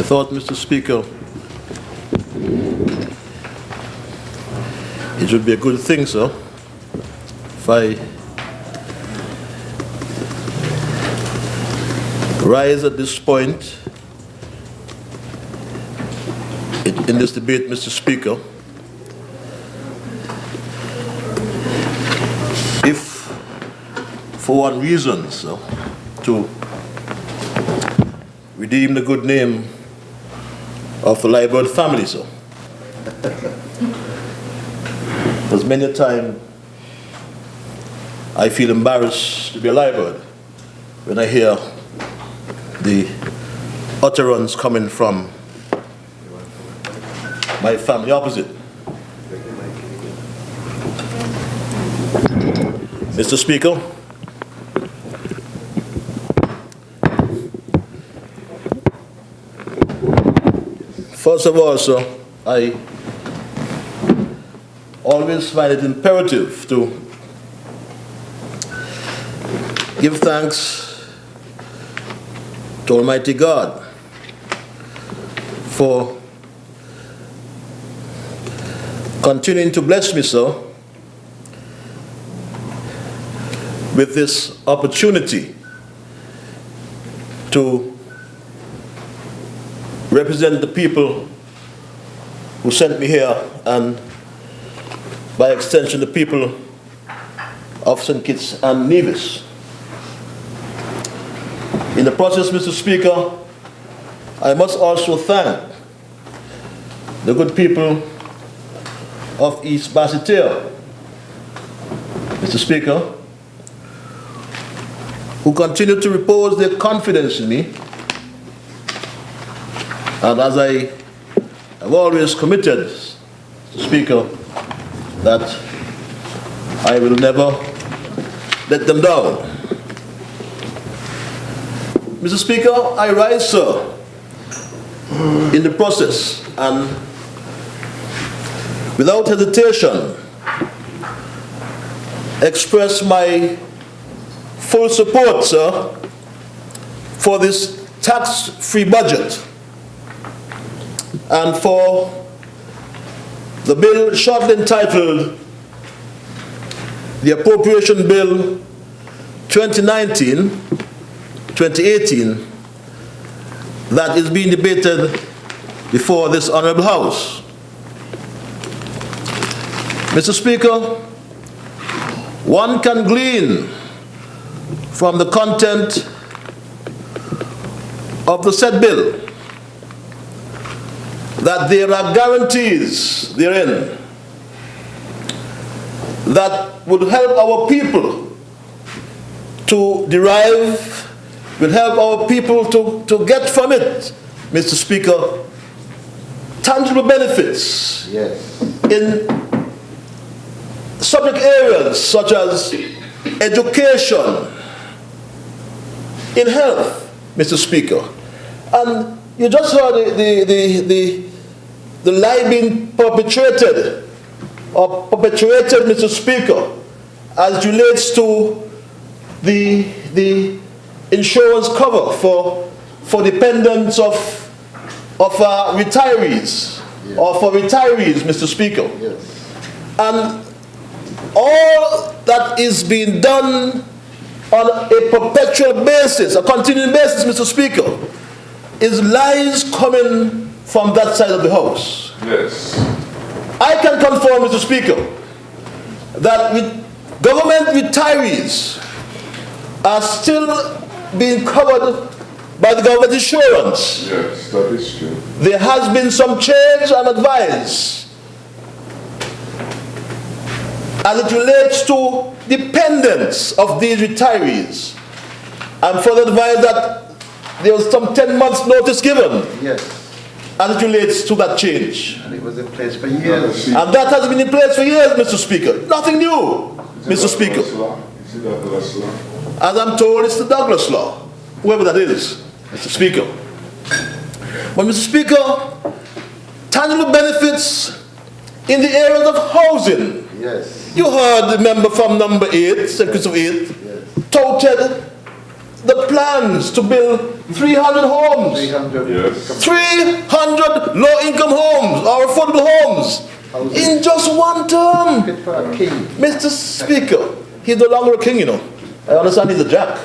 thought, Mr. Speaker, it would be a good thing, sir, if I rise at this point in this debate, Mr. Speaker, if for one reason, sir, to redeem the good name of the Liburd family, sir. Because many a time I feel embarrassed to be a Liburd when I hear the utterance coming from my family opposite. Mr. Speaker, first of all, sir, I always find it imperative to give thanks to Almighty God for continuing to bless me, sir, with this opportunity to represent the people who sent me here, and by extension the people of St. Kitts and Nevis. In the process, Mr. Speaker, I must also thank the good people of East Basseterre, Mr. Speaker, who continue to repose their confidence in me, and as I have always committed, Mr. Speaker, that I will never let them down. Mr. Speaker, I rise, sir, in the process and without hesitation express my full support, sir, for this tax-free budget and for the bill shortly entitled the Appropriation Bill 2019-2018 that is being debated before this Honorable House. Mr. Speaker, one can glean from the content of the said bill that there are guarantees therein that would help our people to derive, will help our people to get from it, Mr. Speaker, tangible benefits, yes, in subject areas such as education, in health, Mr. Speaker. And you just heard the lie being perpetrated, Mr. Speaker, as relates to the insurance cover for dependents of retirees, yes, or for retirees, Mr. Speaker. Yes. And all that is being done on a perpetual basis, a continuing basis, Mr. Speaker, is lies coming from that side of the House. Yes. I can confirm, Mr. Speaker, that government retirees are still being covered by the government insurance. Yes, that is true. There has been some change and advice as it relates to dependents of these retirees. I'm further advised that there was some 10 months notice given. Yes. As it relates to that change. And it was in place for years. And that has been in place for years, Mr. Speaker. Nothing new, Mr. Speaker. Is it Douglas law? As I'm told, it's the Douglas law, whoever that is, Mr. Speaker. But, Mr. Speaker, tangible benefits in the areas of housing. Yes. You heard the member from number 8, Secretary of 8, yes, touted the plans to build 300 homes. 300. Yes. 300 low-income homes or affordable homes in just one term. Fit for a king. Mr. Speaker, he's no longer a king, you know. I understand he's a jack.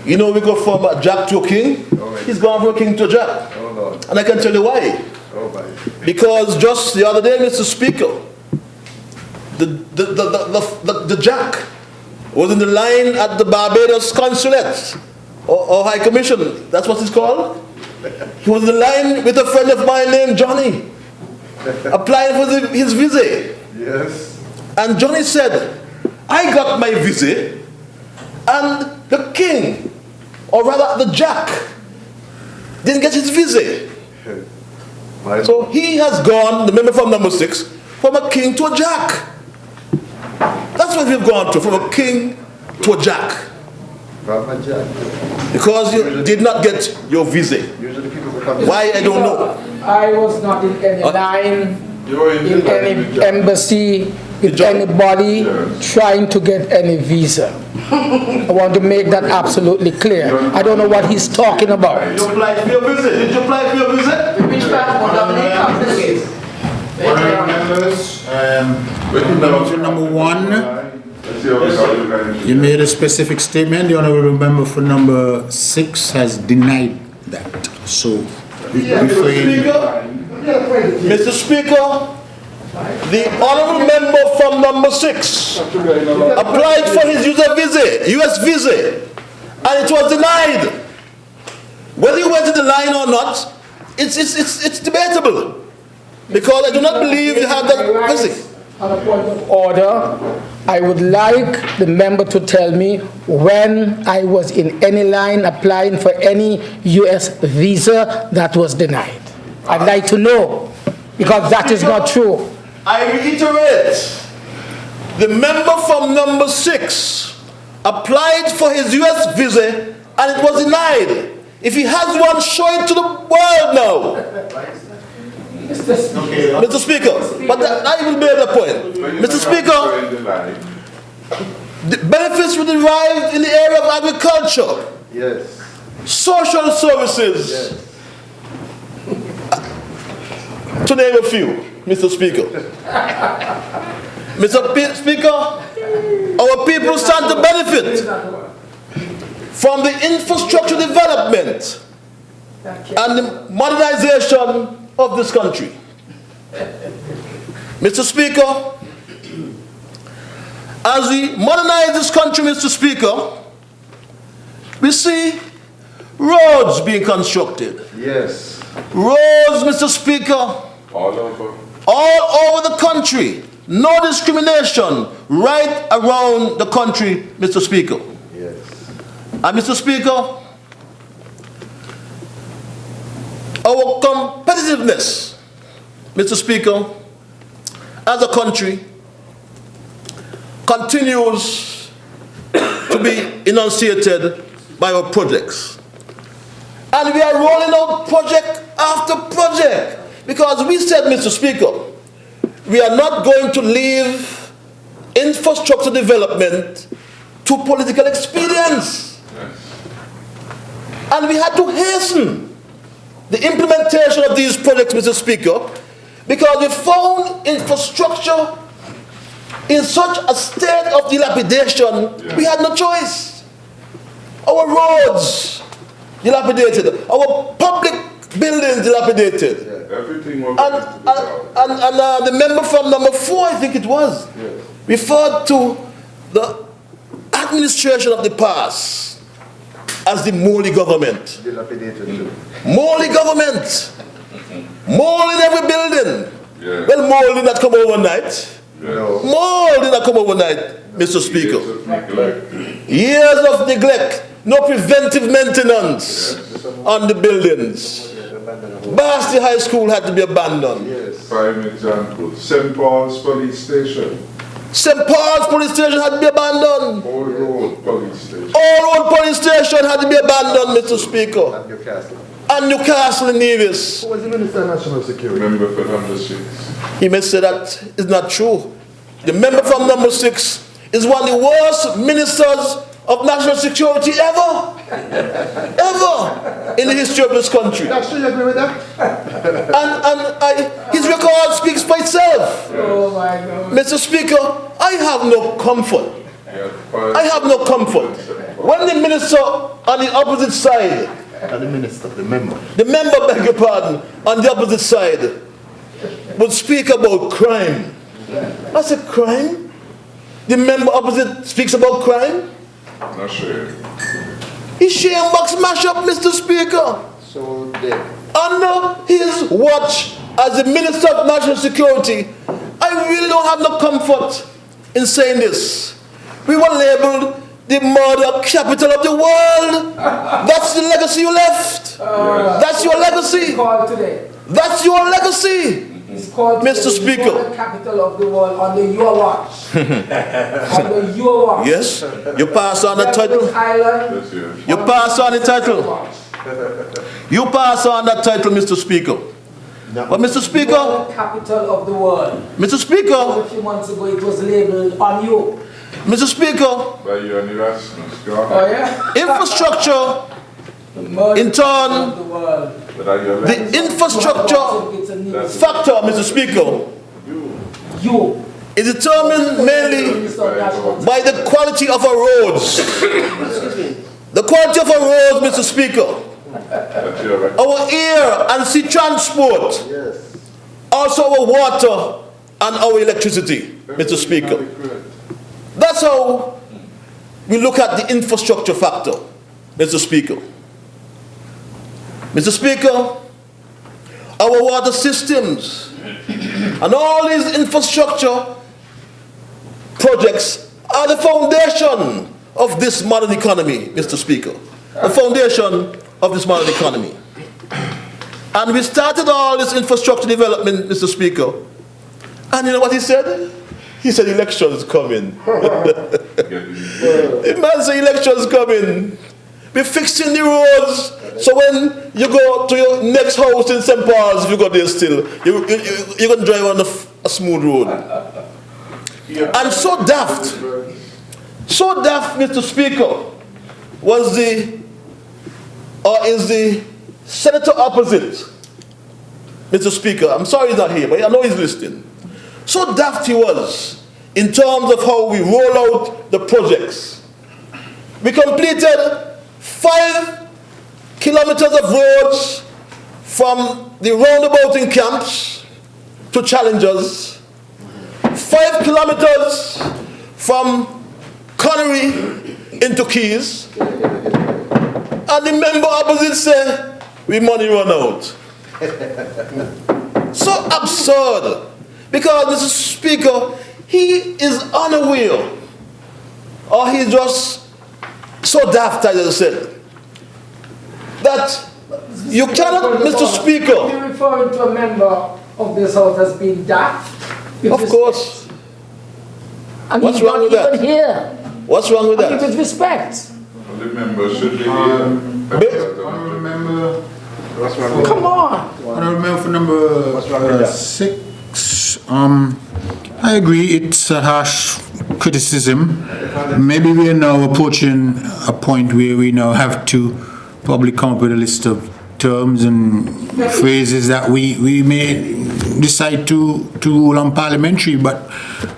You know, we go from a jack to a king. He's gone from a king to a jack. Oh, Lord. And I can tell you why. Oh, my. Because just the other day, Mr. Speaker, the jack was in the line at the Barbados consulate or High Commission. That's what it's called. He was in the line with a friend of mine named Johnny, applying for his visa. Yes. And Johnny said, I got my visa, and the king, or rather the jack, didn't get his visa. So he has gone, the member from number 6, from a king to a jack. That's what we've gone to, from a king to a jack. From a jack. Because you did not get your visa. Usually people become. Why, I don't know. I was not in any line, in any embassy, with anybody trying to get any visa. I want to make that absolutely clear. I don't know what he's talking about. Did you apply for your visa? Did you apply for your visa? Which passport Member for number 1, you made a specific statement. The honorable member for number 6 has denied that. So, Mr. Speaker, the honorable member from number 6 applied for his user visa, US visa, and it was denied. Whether he went to the line or not, it's debatable. Because I do not believe you have that visa. On a point of order, I would like the member to tell me when I was in any line applying for any US visa that was denied. I'd like to know, because that is not true. I reiterate, the member from number 6 applied for his US visa and it was denied. If he has one, show it to the world now. Mr. Speaker, but I will bear the point. Mr. Speaker, the benefits were derived in the area of agriculture, Yes. social services, Yes. to name a few, Mr. Speaker. Mr. Speaker, our people stand to benefit from the infrastructure development and the modernization of this country. Mr. Speaker, as we modernize this country, Mr. Speaker, we see roads being constructed. Yes. Roads, Mr. Speaker, all over the country. No discrimination right around the country, Mr. Speaker. Yes. And Mr. Speaker, our competitiveness, Mr. Speaker, as a country continues to be enunciated by our projects. And we are rolling out project after project because we said, Mr. Speaker, we are not going to leave infrastructure development to political expedience. And we had to hasten the implementation of these projects, Mr. Speaker, because we found infrastructure in such a state of dilapidation, we had no choice. Our roads dilapidated, our public buildings dilapidated. Everything was And the member from number 4, I think it was, referred to the administration of the past as the Morley government. Dilapidated too. Morley government. Mold in every building. Yeah. Well, mold did not come overnight. No. Mold did not come overnight, Mr. Speaker. neglect. Years of neglect. No preventive maintenance on the buildings. Basti High School had to be abandoned. Yes. Prime example, St. Paul's Police Station, St. Paul's Police Station had to be abandoned. Old Road Police Station. All Road Police Station had to be abandoned, Mr. Speaker. And Newcastle. And Newcastle and Nevis. Who was the Minister of National Security? Member for number 6. He may say that is not true. The member from number 6 is one of the worst ministers of national security ever. Ever in the history of this country. That's true, you agree with that? His record speaks for itself. Oh my God. Mr. Speaker, I have no comfort. I have no comfort. When the minister on the opposite side, The member. the member, beg your pardon, on the opposite side, would speak about crime. I said, crime? The member opposite speaks about crime? Not sure. He's sharing box mash up, Mr. Speaker. So there. Under his watch as the Minister of National Security, I really don't have no comfort in saying this. We were labeled the murder capital of the world. That's the legacy you left. That's your legacy. Called today. That's your legacy. It's called Mr. today, Speaker. the capital of the world under your watch. Under your watch. Yes, you pass on the title. Island. That's it. You pass on the title. You pass on that title, Mr. Speaker. But Mr. Speaker, The capital of the world. Mr. Speaker, A few months ago it was labeled on you. Mr. Speaker, By you and Erasmus. Go Oh ahead. yeah? infrastructure, The murder in turn, capital of the world. But are you the infrastructure It's a new factor, Mr. Speaker, you. is determined mainly Minister of National by the quality of our roads. The quality of our roads, Mr. Speaker, That's your right. our air and sea transport, Yes. also our water and our electricity, Mr. Speaker. That's how we look at the infrastructure factor, Mr. Speaker. Mr. Speaker, our water systems and all these infrastructure projects are the foundation of this modern economy, Mr. Speaker. The foundation of this modern economy. And we started all this infrastructure development, Mr. Speaker. And you know what he said? He said elections coming. The man said elections coming. We're fixing the roads. So when you go to your next house in St. Paul's, if you go there still, you're going to drive on a smooth road. And so daft, Mr. Speaker, is the senator opposite, Mr. Speaker. I'm sorry he's not here, but I know he's listening. So daft he was in terms of how we roll out the projects. We completed 5 kilometers of roads from the roundabouting camps to Challengers, 5 kilometers from Connery into Keys, and the member opposite said, we money run out. So absurd. Because, Mr. Speaker, he is unaware, or he's just so daft, as I said, that you cannot, Mr. Speaker. You're referring to a member of this house as being daft? Of course. And What's he's wrong not with that? even here. What's wrong with And that? with respect. The members should be here. Honourable member, Come on. Honourable member for number 6. I agree, it's a harsh criticism. Maybe we are now approaching a point where we now have to probably come up with a list of terms and phrases that we may decide to rule on parliamentary, but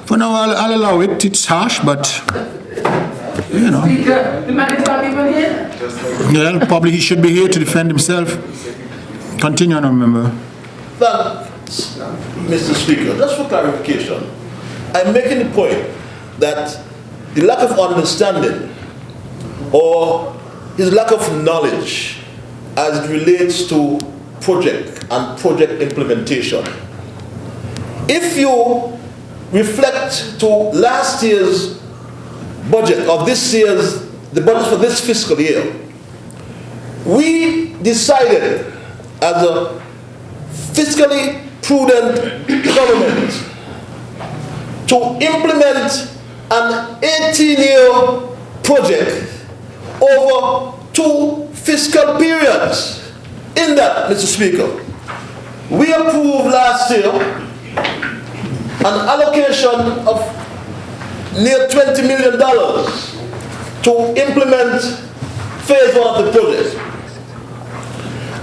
for now I'll allow it. It's harsh, but you know. Speaker, the man is not even here. Well, probably he should be here to defend himself. Continue on, member. Thanks, Mr. Speaker. Just for clarification, I'm making the point that the lack of understanding or his lack of knowledge as it relates to project and project implementation. If you reflect to last year's budget, of this year's, the budget for this fiscal year, we decided as a fiscally prudent government to implement an 18-year project over 2 fiscal periods. In that, Mr. Speaker, we approved last year an allocation of near $20 million to implement phase 1 of the project.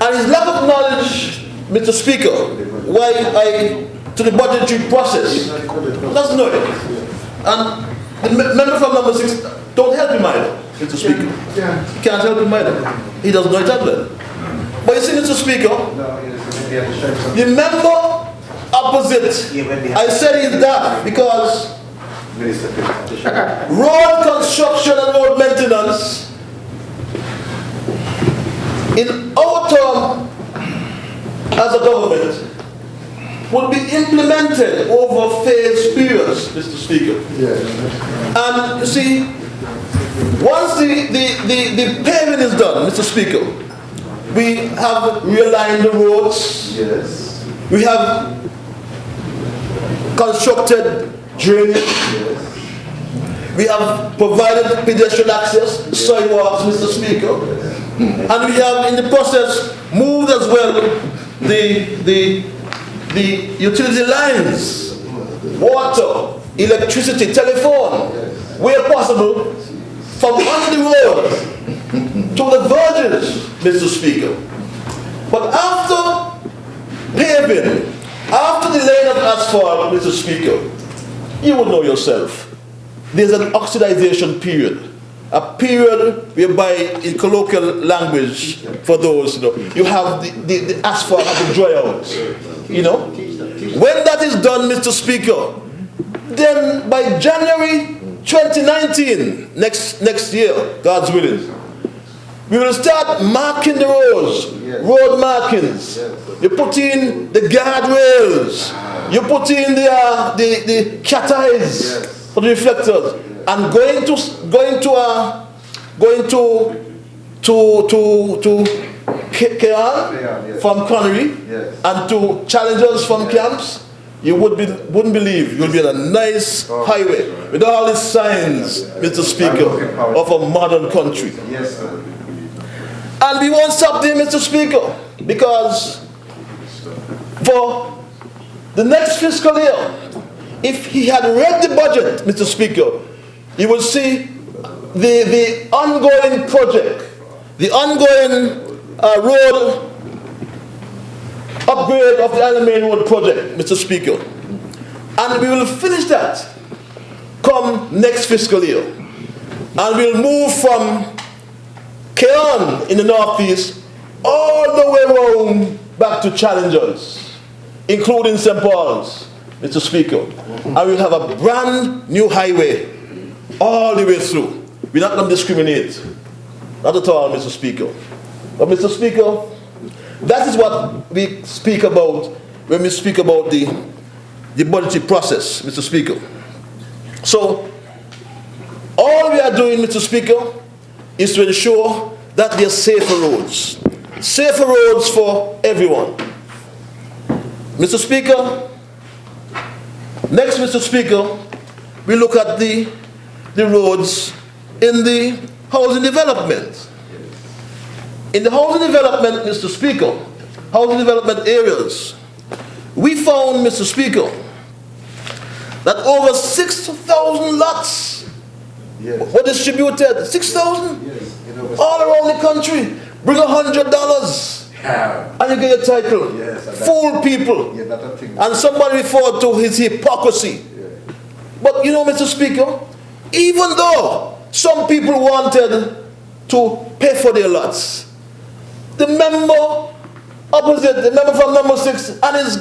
And his lack of knowledge, Mr. Speaker, to the budgetary process, doesn't know it. And the member from number 6 don't help him either, Mr. Speaker. He can't help him either. He doesn't know it either. But you see, Mr. Speaker, the member opposite, I said he's daft because road construction and road maintenance in our term as a government would be implemented over phase periods, Mr. Speaker. And you see, once the paving is done, Mr. Speaker, we have realigned the roads. Yes. We have constructed drainage. Yes. We have provided pedestrian access, sidewalks, Mr. Speaker. And we have, in the process, moved as well the utility lines, water, electricity, telephone, where possible, from on the road to the verges, Mr. Speaker. But after paving, after the laying of asphalt, Mr. Speaker, you would know yourself, there's an oxidization period. A period whereby, in colloquial language, for those, you have the asphalt have to dry out. When that is done, Mr. Speaker, then by January 2019, next year, God's willing, we will start marking the roads, road markings. You put in the guardrails, you put in the cat eyes for the reflectors, and going to Kean from Connery and to Challengers from Camps. You wouldn't believe you will be on a nice highway with all these signs, Mr. Speaker, of a modern country. Yes, sir. And we won't stop there, Mr. Speaker, because for the next fiscal year, if he had read the budget, Mr. Speaker, you will see the ongoing project, the ongoing road upgrade of the Island Main Road project, Mr. Speaker. And we will finish that come next fiscal year. And we'll move from Keon in the northeast all the way around back to Challengers, including St. Paul's, Mr. Speaker. And we'll have a brand new highway all the way through. We're not going to discriminate. Not at all, Mr. Speaker. But Mr. Speaker, that is what we speak about when we speak about the budgetary process, Mr. Speaker. So, all we are doing, Mr. Speaker, is to ensure that there are safer roads. Safer roads for everyone. Mr. Speaker, next, Mr. Speaker, we look at the roads in the housing development. In the housing development, Mr. Speaker, housing development areas, we found, Mr. Speaker, that over 6,000 lots were distributed. 6,000? All around the country. Bring $100 and you get your title. Fool people. And somebody referred to his hypocrisy. But you know, Mr. Speaker, even though some people wanted to pay for their lots, the member opposite, the member from number 6 and his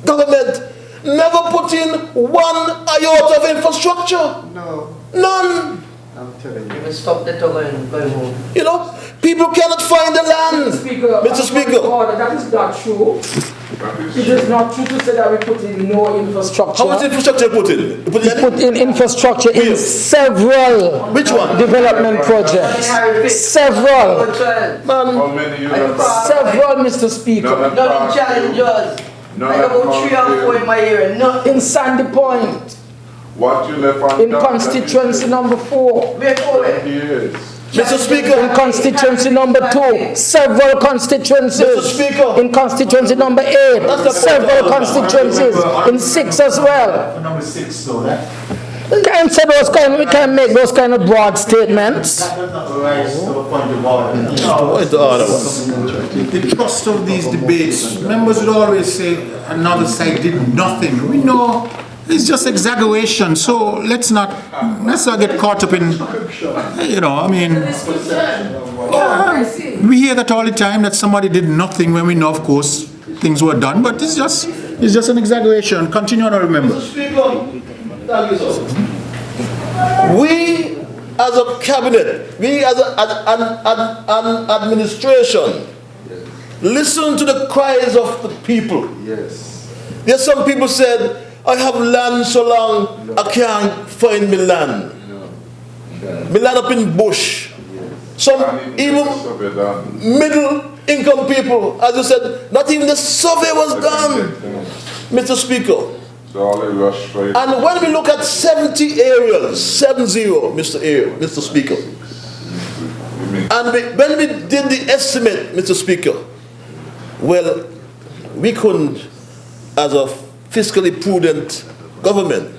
government never put in one iota of infrastructure. No. None. I'm telling you. Even stop the going home. You know, people cannot find the land. Mr. Speaker. That is not true. It is not true to say that we put in no infrastructure. How much infrastructure you put in? You put in, We put in infrastructure in several which one? development projects. Several. Man, How many you have? Several, Mr. Speaker. Not in Challengers. I have about 3 or 4 in my area. Nothing. In Sandy Point. What you left on In top, constituency number 4. Where for it? Years. Mr. Speaker. In constituency number 2. Several constituencies. Mr. Speaker. In constituency number 8. That's the Several constituencies. In 6 as well. Number 6, though, that. We can't say those kind. We can't make those kind of broad statements. That does not rise to a point of order. Point to order was. The thrust of these debates, members would always say another side did nothing. We know it's just exaggeration. So let's not get caught up in, I mean, we hear that all the time that somebody did nothing when we know, of course, things were done. But it's just an exaggeration. Continue on, remember. We as a cabinet, we as an administration, listen to the cries of the people. Yes. There's some people said, I have land so long, I can't find my land. My land up in bush. Some even middle income people, as you said, not even the survey was done, Mr. Speaker. And when we look at 70 areas, 70, Mr. Speaker, and when we did the estimate, Mr. Speaker, well, we couldn't, as a fiscally prudent government,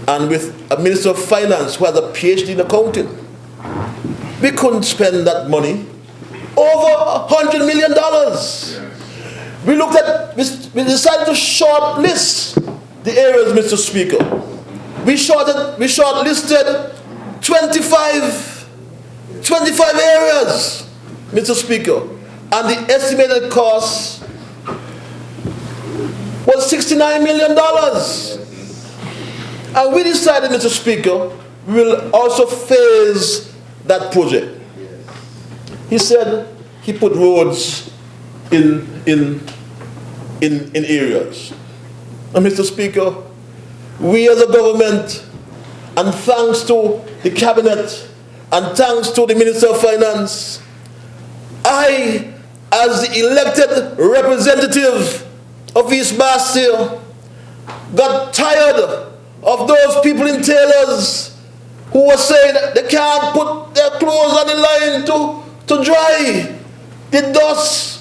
and with a Minister of Finance who has a PhD in accounting, we couldn't spend that money, over $100 million. We looked at, we decided to shortlist the areas, Mr. Speaker. We shortlisted 25 areas, Mr. Speaker. And the estimated cost was $69 million. And we decided, Mr. Speaker, we will also phase that project. He said he put roads in areas. And Mr. Speaker, we as a government, and thanks to the cabinet, and thanks to the Minister of Finance, I, as the elected representative of East Bastille, got tired of those people in tailors who were saying that they can't put their clothes on the line to dry. The dust.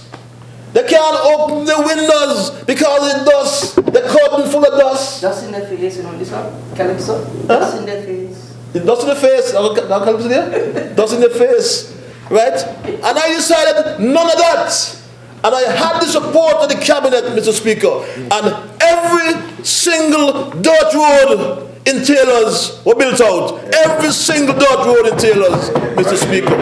They can't open the windows because of the dust. The curtain full of dust. Dust in their face, this one? Calypso? Dust in their face. The dust in the face. Calypso there? Dust in the face. Right? And I decided none of that. And I had the support of the cabinet, Mr. Speaker. And every single dirt road in Taylors were built out. Every single dirt road in Taylors, Mr. Speaker.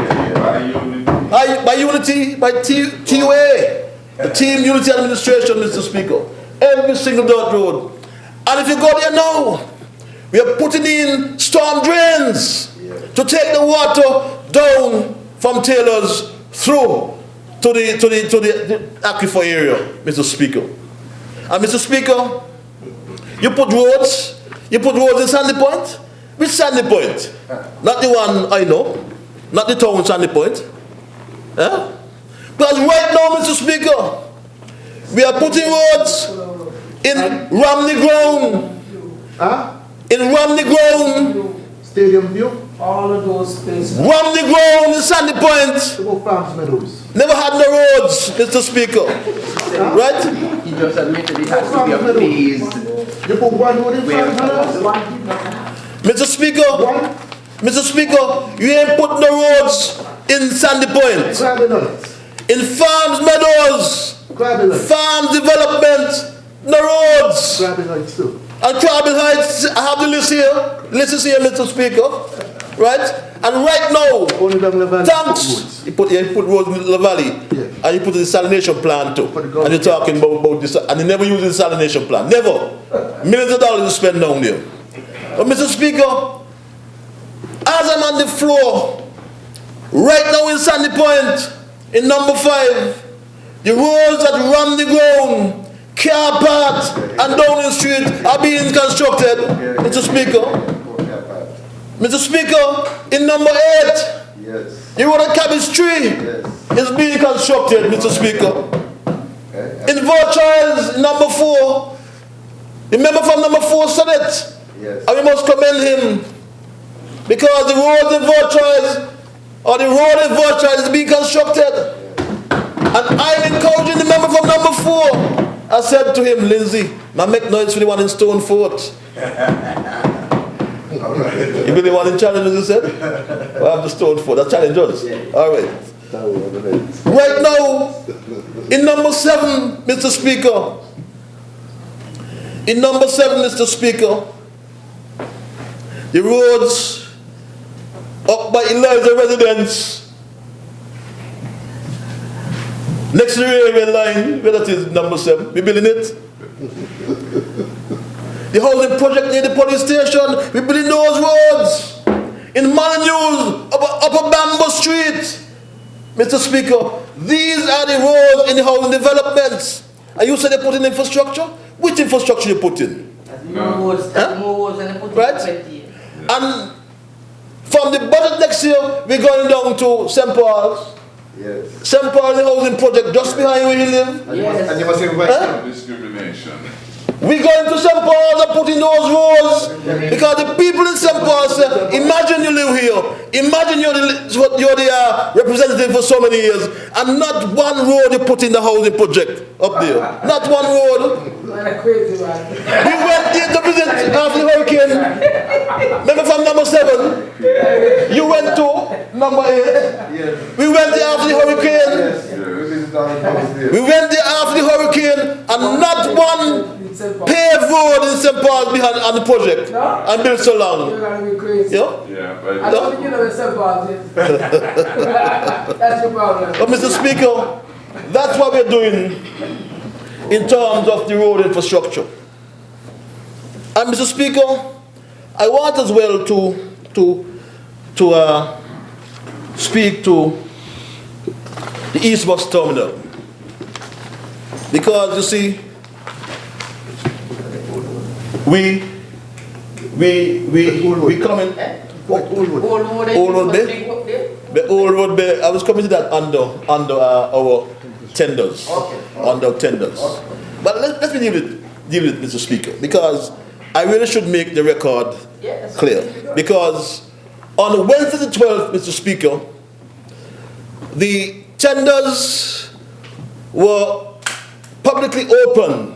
By Unity, by TUA. The Team Unity Administration, Mr. Speaker. Every single dirt road. And if you go there now, we are putting in storm drains to take the water down from Taylors through to the aquifer area, Mr. Speaker. And Mr. Speaker, you put roads in Sandy Point? Which Sandy Point? Not the one I know, not the town Sandy Point. Yeah? Because right now, Mr. Speaker, we are putting roads in Romney Ground. Huh? In Romney Ground. Stadium View? All of those places. Romney Ground in Sandy Point. About Farms Meadows. Never had no roads, Mr. Speaker. Right? He just admitted it has to be a phase. You put one road in Farms Meadows? Mr. Speaker, Mr. Speaker, you ain't put no roads in Sandy Point. Crabby Nuts. In Farms Meadows, Crabby Nuts. farm development, no roads. Crabby Nuts too. And Crabby Heights, I have the list here. The list is here, Mr. Speaker. Right? And right now, Only down the valley. thanks. He put roads in the valley. Yeah. And he put the desalination plant too. And you're talking about this. And he never used the desalination plant. Never. Millions of dollars to spend down there. But Mr. Speaker, as I'm on the floor, right now in Sandy Point, in number 5, the roads that run the ground, Car Path and Downing Street are being constructed, Mr. Speaker. Mr. Speaker, in number 8, the road at Cabbage Tree is being constructed, Mr. Speaker. In Virtuals, number 4, the member from number 4 said it, and we must commend him, because the road in Virtuals, or the road in Virtuals is being constructed. And I'm encouraging the member from number 4. I said to him, Lindsay, now make noise for the one in Stone Fort. You believe one in challenges, you said? Well, I have the stone for that challenge us. All right. Right now, in number 7, Mr. Speaker. In number 7, Mr. Speaker, the roads up by Eliza residence, next to the railway line, where that is number 7, we building it. The housing project near the police station, we building those roads. In Mananews, upper Bamboo Street. Mr. Speaker, these are the roads in the housing developments. And you said they put in infrastructure? Which infrastructure you put in? More roads than they put in Right? 20 years. And from the budget next year, we're going down to St. Paul's. Yes. St. Paul's housing project just behind where you live. Yes. And you must say, Discrimination. We go into St. Paul's and put in those roads because the people in St. Paul's say, imagine you live here, imagine you're the representative for so many years, and not one road you put in the housing project up there. Not one road. Crazy, man. We went there to visit after the hurricane. Remember from number 7? You went to number 8. yes. We went there after the hurricane. Yes. We went there after the hurricane, and not one paved road in St. Paul's behind on the project. No? And built so long. You're going to be crazy. Yeah? Yeah, I but don't think you know it's about it. That's your problem. But Mr. Speaker, that's what we're doing in terms of the road infrastructure. And Mr. Speaker, I want as well to speak to the East Bus Terminal. Because you see, we coming. Old Road Bay? The Old Road Bay, I was coming to that under our tenders. Okay. Under tenders. But let me deal with Mr. Speaker, because I really should make the record Yes. clear. Because on Wednesday the 12th, Mr. Speaker, the tenders were publicly open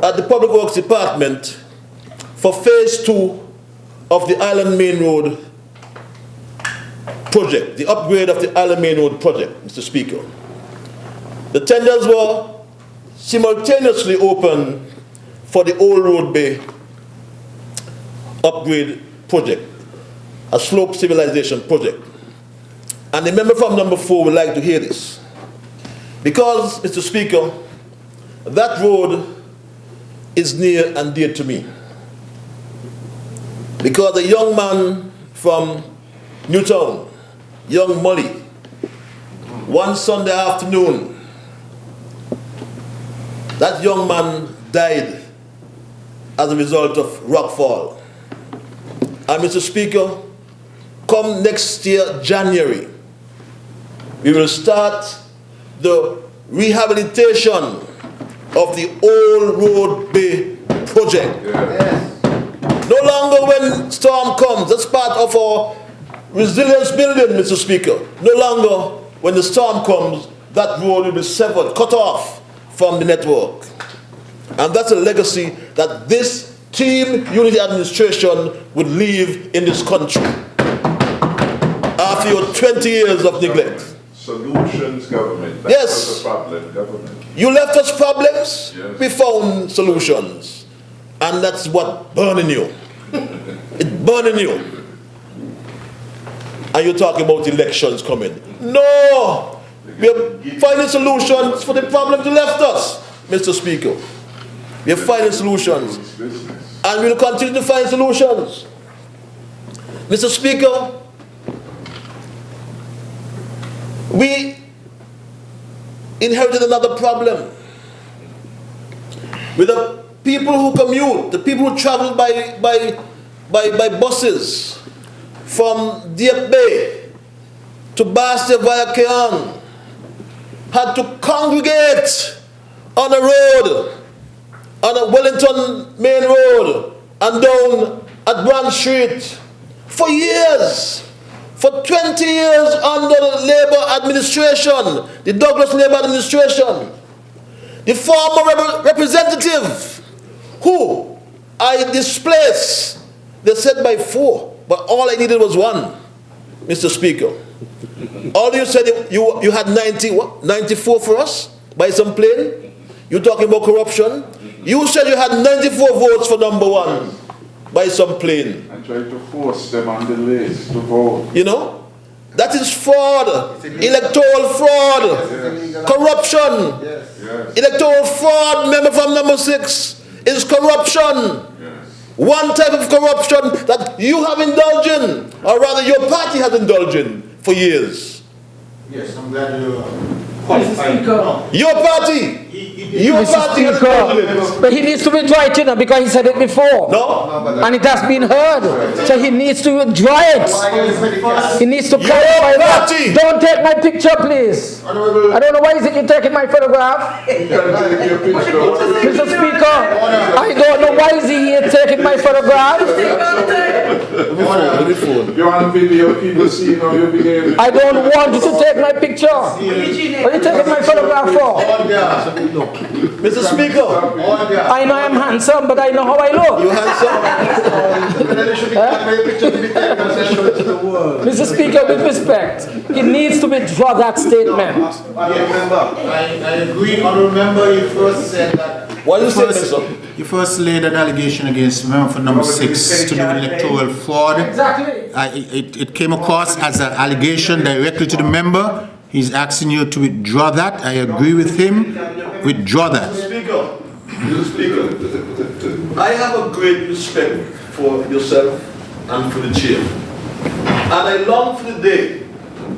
at the Public Works Department for phase 2 of the Island Main Road project, the upgrade of the Island Main Road project, Mr. Speaker. The tenders were simultaneously open for the Old Road Bay upgrade project, a slope civilization project. And the member from number 4 would like to hear this. Because, Mr. Speaker, that road is near and dear to me. Because a young man from Newtown, young Molly, one Sunday afternoon, that young man died as a result of rockfall. And Mr. Speaker, come next year, January, we will start the rehabilitation of the Old Road Bay project. Yes. No longer when storm comes, that's part of our resilience building, Mr. Speaker. No longer when the storm comes, that road will be severed, cut off from the network. And that's a legacy that this Team Unity administration would leave in this country after your 20 years of neglect. Solutions government. That's Yes. not the problem, government. You left us problems, Yes. we found solutions. And that's what burning you. It's burning you. And you're talking about elections coming. No! We are finding solutions for the problems you left us, Mr. Speaker. We are finding solutions. It's business. And we'll continue to find solutions. Mr. Speaker, we inherited another problem with the people who commute, the people who travel by buses from Dieppe Bay to Bastia via Kean, had to congregate on a road, on a Wellington Main Road, and down at Branch Street for years. For 20 years under the Labour administration, the Douglas Labour administration. The former representative who I displaced They said by 4, but all I needed was 1, Mr. Speaker. All you said, you had 94 for us by some plane. You're talking about corruption. You said you had 94 votes for number 1 by some plane. I tried to force them on the list to vote. You know? That is fraud, electoral fraud, corruption. Yes. Electoral fraud, member from number 6, is corruption. Yes. One type of corruption that you have indulged in, or rather your party has indulged in for years. Yes, I'm glad you Mr. Speaker. Your party! Your Mr. party has indulged in Speaker, it. but he needs to withdraw it, you know, because he said it before. No? And it has been heard. So he needs to withdraw it. He needs to clarify that. party. Don't take my picture, please. I don't know why is it you're taking my photograph. Mr. Speaker, I don't know why is he here taking my photograph. You want video, people see how you behave. I don't want you to take my picture. What are you taking my photograph for? Mr. Speaker, I know I'm handsome, but I know how I look. you handsome? Mr. Speaker, with respect, he needs to withdraw that statement. I agree. I remember you first said that. What is it, sir? You first laid an allegation against member for number 6 to do with electoral fraud. Exactly. It came across as an allegation directly to the member. He's asking you to withdraw that. I agree with him. Withdraw that. Speaker, Mr. Speaker, I have a great respect for yourself and for the chair. And I long for the day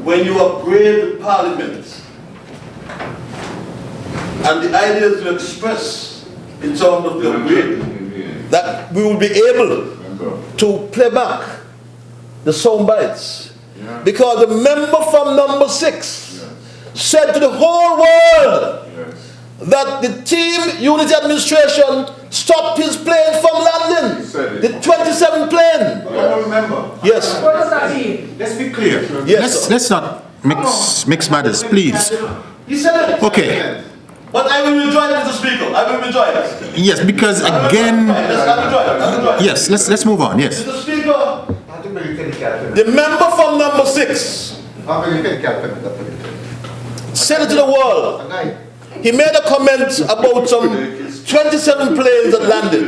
when you upgrade the parliament and the ideas you express in terms of the upgrade, that we will be able to play back the sound bites. Because the member from number 6 said to the whole world that the team unity administration stopped his plane from landing. The 27 plane. Remember. Yes. What does that mean? Let's be clear. Yes. Let's not mix matters, please. He said it. Okay. But I will withdraw it, Mr. Speaker. I will withdraw it. Yes, because again. I will withdraw it. Yes. Let's move on. Yes. Mr. Speaker, the member from number 6 said it to the world. He made a comment about some 27 planes that landed.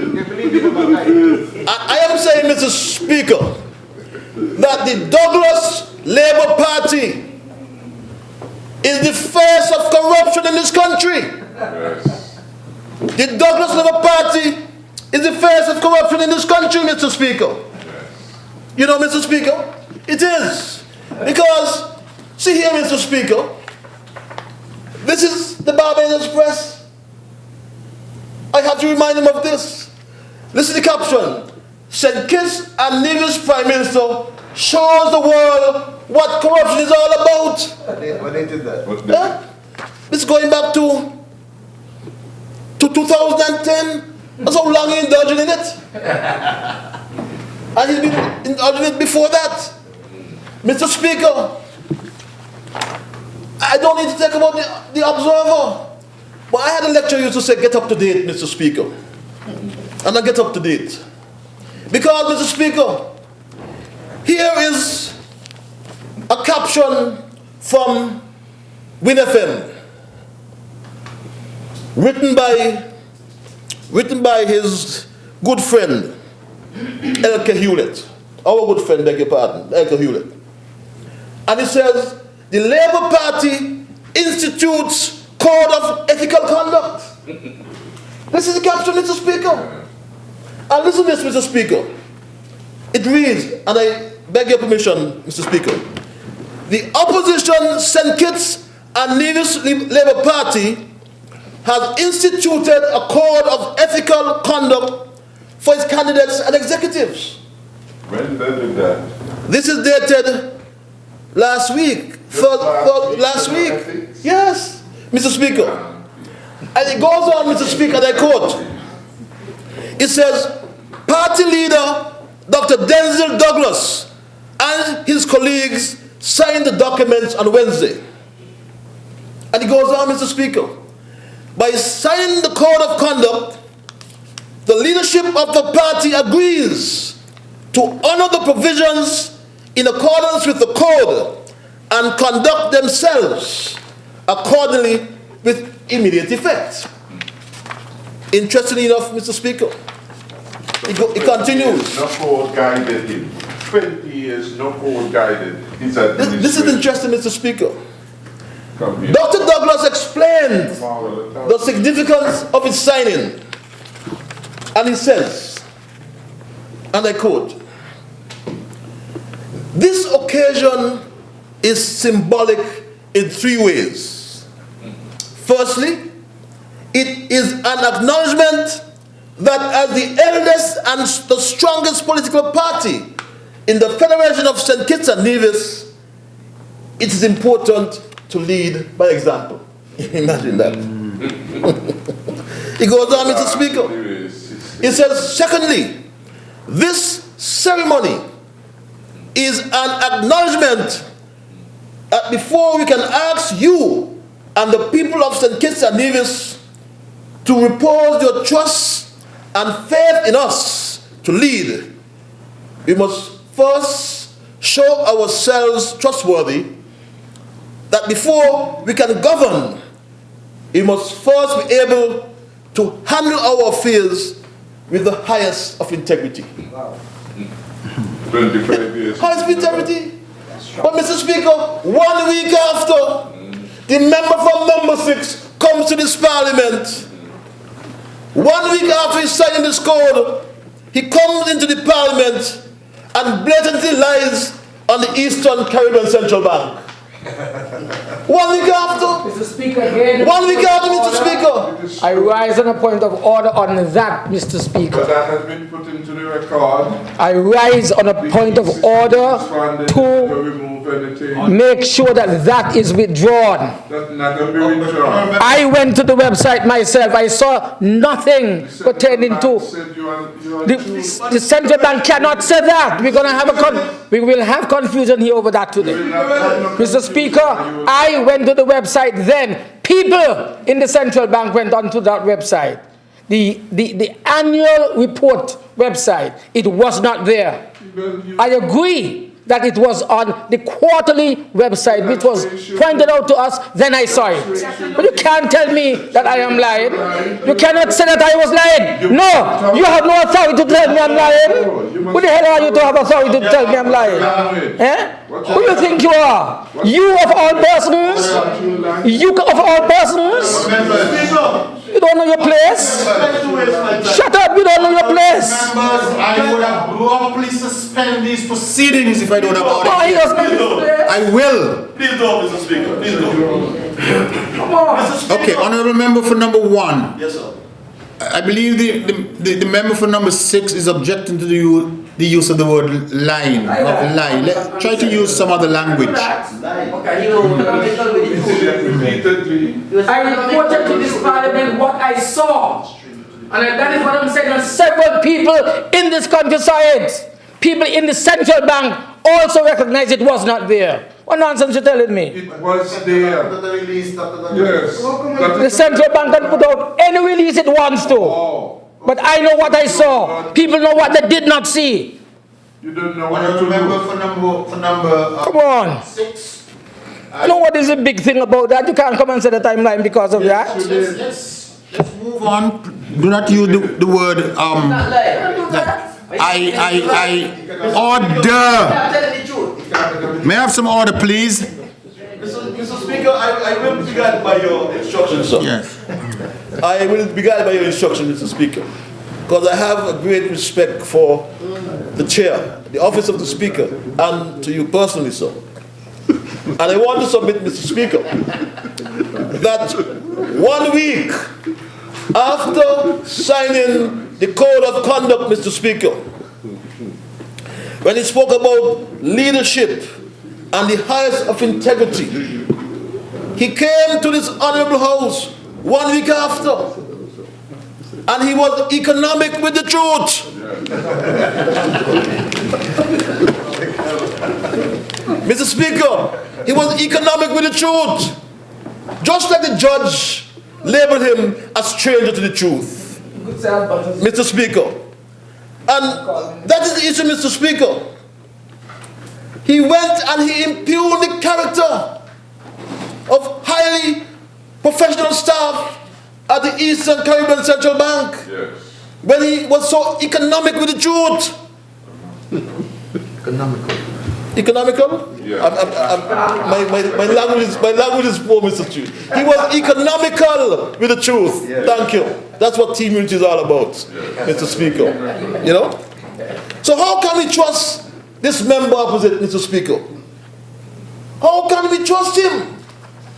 I am saying, Mr. Speaker, that the Douglas Labour Party is the face of corruption in this country. The Douglas Labour Party is the face of corruption in this country, Mr. Speaker. You know, Mr. Speaker, it is. Because, see here, Mr. Speaker, this is the Barbados Press. I have to remind him of this. Listen to the caption. St. Kitts and Nevis Prime Minister shows the world what corruption is all about. When they did that. This is going back to 2010. That's how long he indulged in it. And he's been indulging it before that. Mr. Speaker, I don't need to talk about the Observer. But I had a lecture used to say, get up to date, Mr. Speaker. And I get up to date. Because, Mr. Speaker, here is a caption from Win FM, written by his good friend, Elke Hewlett. Our good friend, beg your pardon, Elke Hewlett. And it says, the Labour Party institutes Code of Ethical Conduct. This is the caption, Mr. Speaker. And listen to this, Mr. Speaker. It reads, and I beg your permission, Mr. Speaker. The opposition St. Kitts and Nevis Labour Party has instituted a code of ethical conduct for its candidates and executives. When they did that? This is dated last week. Last week. Yes, Mr. Speaker. And it goes on, Mr. Speaker, and I quote. It says, party leader Dr. Denzel Douglas and his colleagues signed the documents on Wednesday. And it goes on, Mr. Speaker. By signing the code of conduct, the leadership of the party agrees to honor the provisions in accordance with the code and conduct themselves accordingly with immediate effect. Interestingly enough, Mr. Speaker, it continues. No code guided him. 20 years, no code guided his administration. This is interesting, Mr. Speaker. Come here. Dr. Douglas explained the significance of its signing. And he says, and I quote, "This occasion is symbolic in 3 ways. Firstly, it is an acknowledgement that as the eldest and the strongest political party in the Federation of St. Kitts and Nevis, it is important to lead by example." Imagine that. He goes on, Mr. Speaker. He says, "Secondly, this ceremony is an acknowledgement that before we can ask you and the people of St. Kitts and Nevis to repose your trust and faith in us to lead, we must first show ourselves trustworthy, that before we can govern, we must first be able to handle our affairs with the highest of integrity." 25 years. Highest of integrity. But Mr. Speaker, 1 week after, the member from number 6 comes to this parliament. 1 week after he's signing this code, he comes into the parliament and blatantly lies on the Eastern Caribbean Central Bank. 1 week after. Mr. Speaker, again. 1 week after, Mr. Speaker. I rise on a point of order on that, Mr. But Speaker. that has been put into the record. I rise on a point of order to to remove anything. make sure that that is withdrawn. That's not going to be withdrawn. I went to the website myself. I saw nothing pertaining to. The central bank cannot say that. We're going to have we will have confusion here over that today. Mr. Speaker, I went to the website then. People in the central bank went onto that website. The annual report website, it was not there. I agree that it was on the quarterly website, which was pointed out to us, then I saw it. But you can't tell me that I am lying. You cannot say that I was lying. No, you have no authority to tell me I'm lying. Who the hell are you to have authority to tell me I'm lying? Eh? Who do you think you are? You of all persons? You of all persons? You don't know your place? Shut up, you don't know your place. Members, I would have abruptly suspend these proceedings if I don't have No, authority. he doesn't. I will. Please don't, Mr. Speaker. Please don't. Come on. Okay, honorable member for number 1. Yes, sir. I believe the member for number 6 is objecting to the use of the word line, not lie. Try to use some other language. I reported to this parliament what I saw. And that is what I'm saying. And several people in this countryside, people in the central bank also recognize it was not there. What nonsense you telling me? It was there. Yes. The central bank can put out any release it wants to. But I know what I saw. People know what they did not see. You don't know what to Honorable member do. for number Come on. 6. You know what is the big thing about that? You can't come and say the timeline because of that. Let's move on. Do not use the word order. May I have some order, please? Mr. Speaker, I will be guided by your instructions, sir. Yes. I will be guided by your instructions, Mr. Speaker, because I have a great respect for the chair, the office of the Speaker, and to you personally, sir. And I want to submit, Mr. Speaker, that 1 week after signing the Code of Conduct, Mr. Speaker, when he spoke about leadership and the highest of integrity, he came to this honorable house 1 week after, and he was economic with the truth. Mr. Speaker, he was economic with the truth. Just like the judge labeled him a stranger to the truth. Mr. Speaker, And that is the issue, Mr. Speaker. He went and he impugned the character of highly professional staff at the Eastern Caribbean Central Bank. Yes. When he was so economic with the truth. Economical? Yeah. My language is poor, Mr. Chief. He was economical with the truth. Thank you. That's what team unity is all about, Mr. Speaker. You know? So how can we trust this member opposite, Mr. Speaker? How can we trust him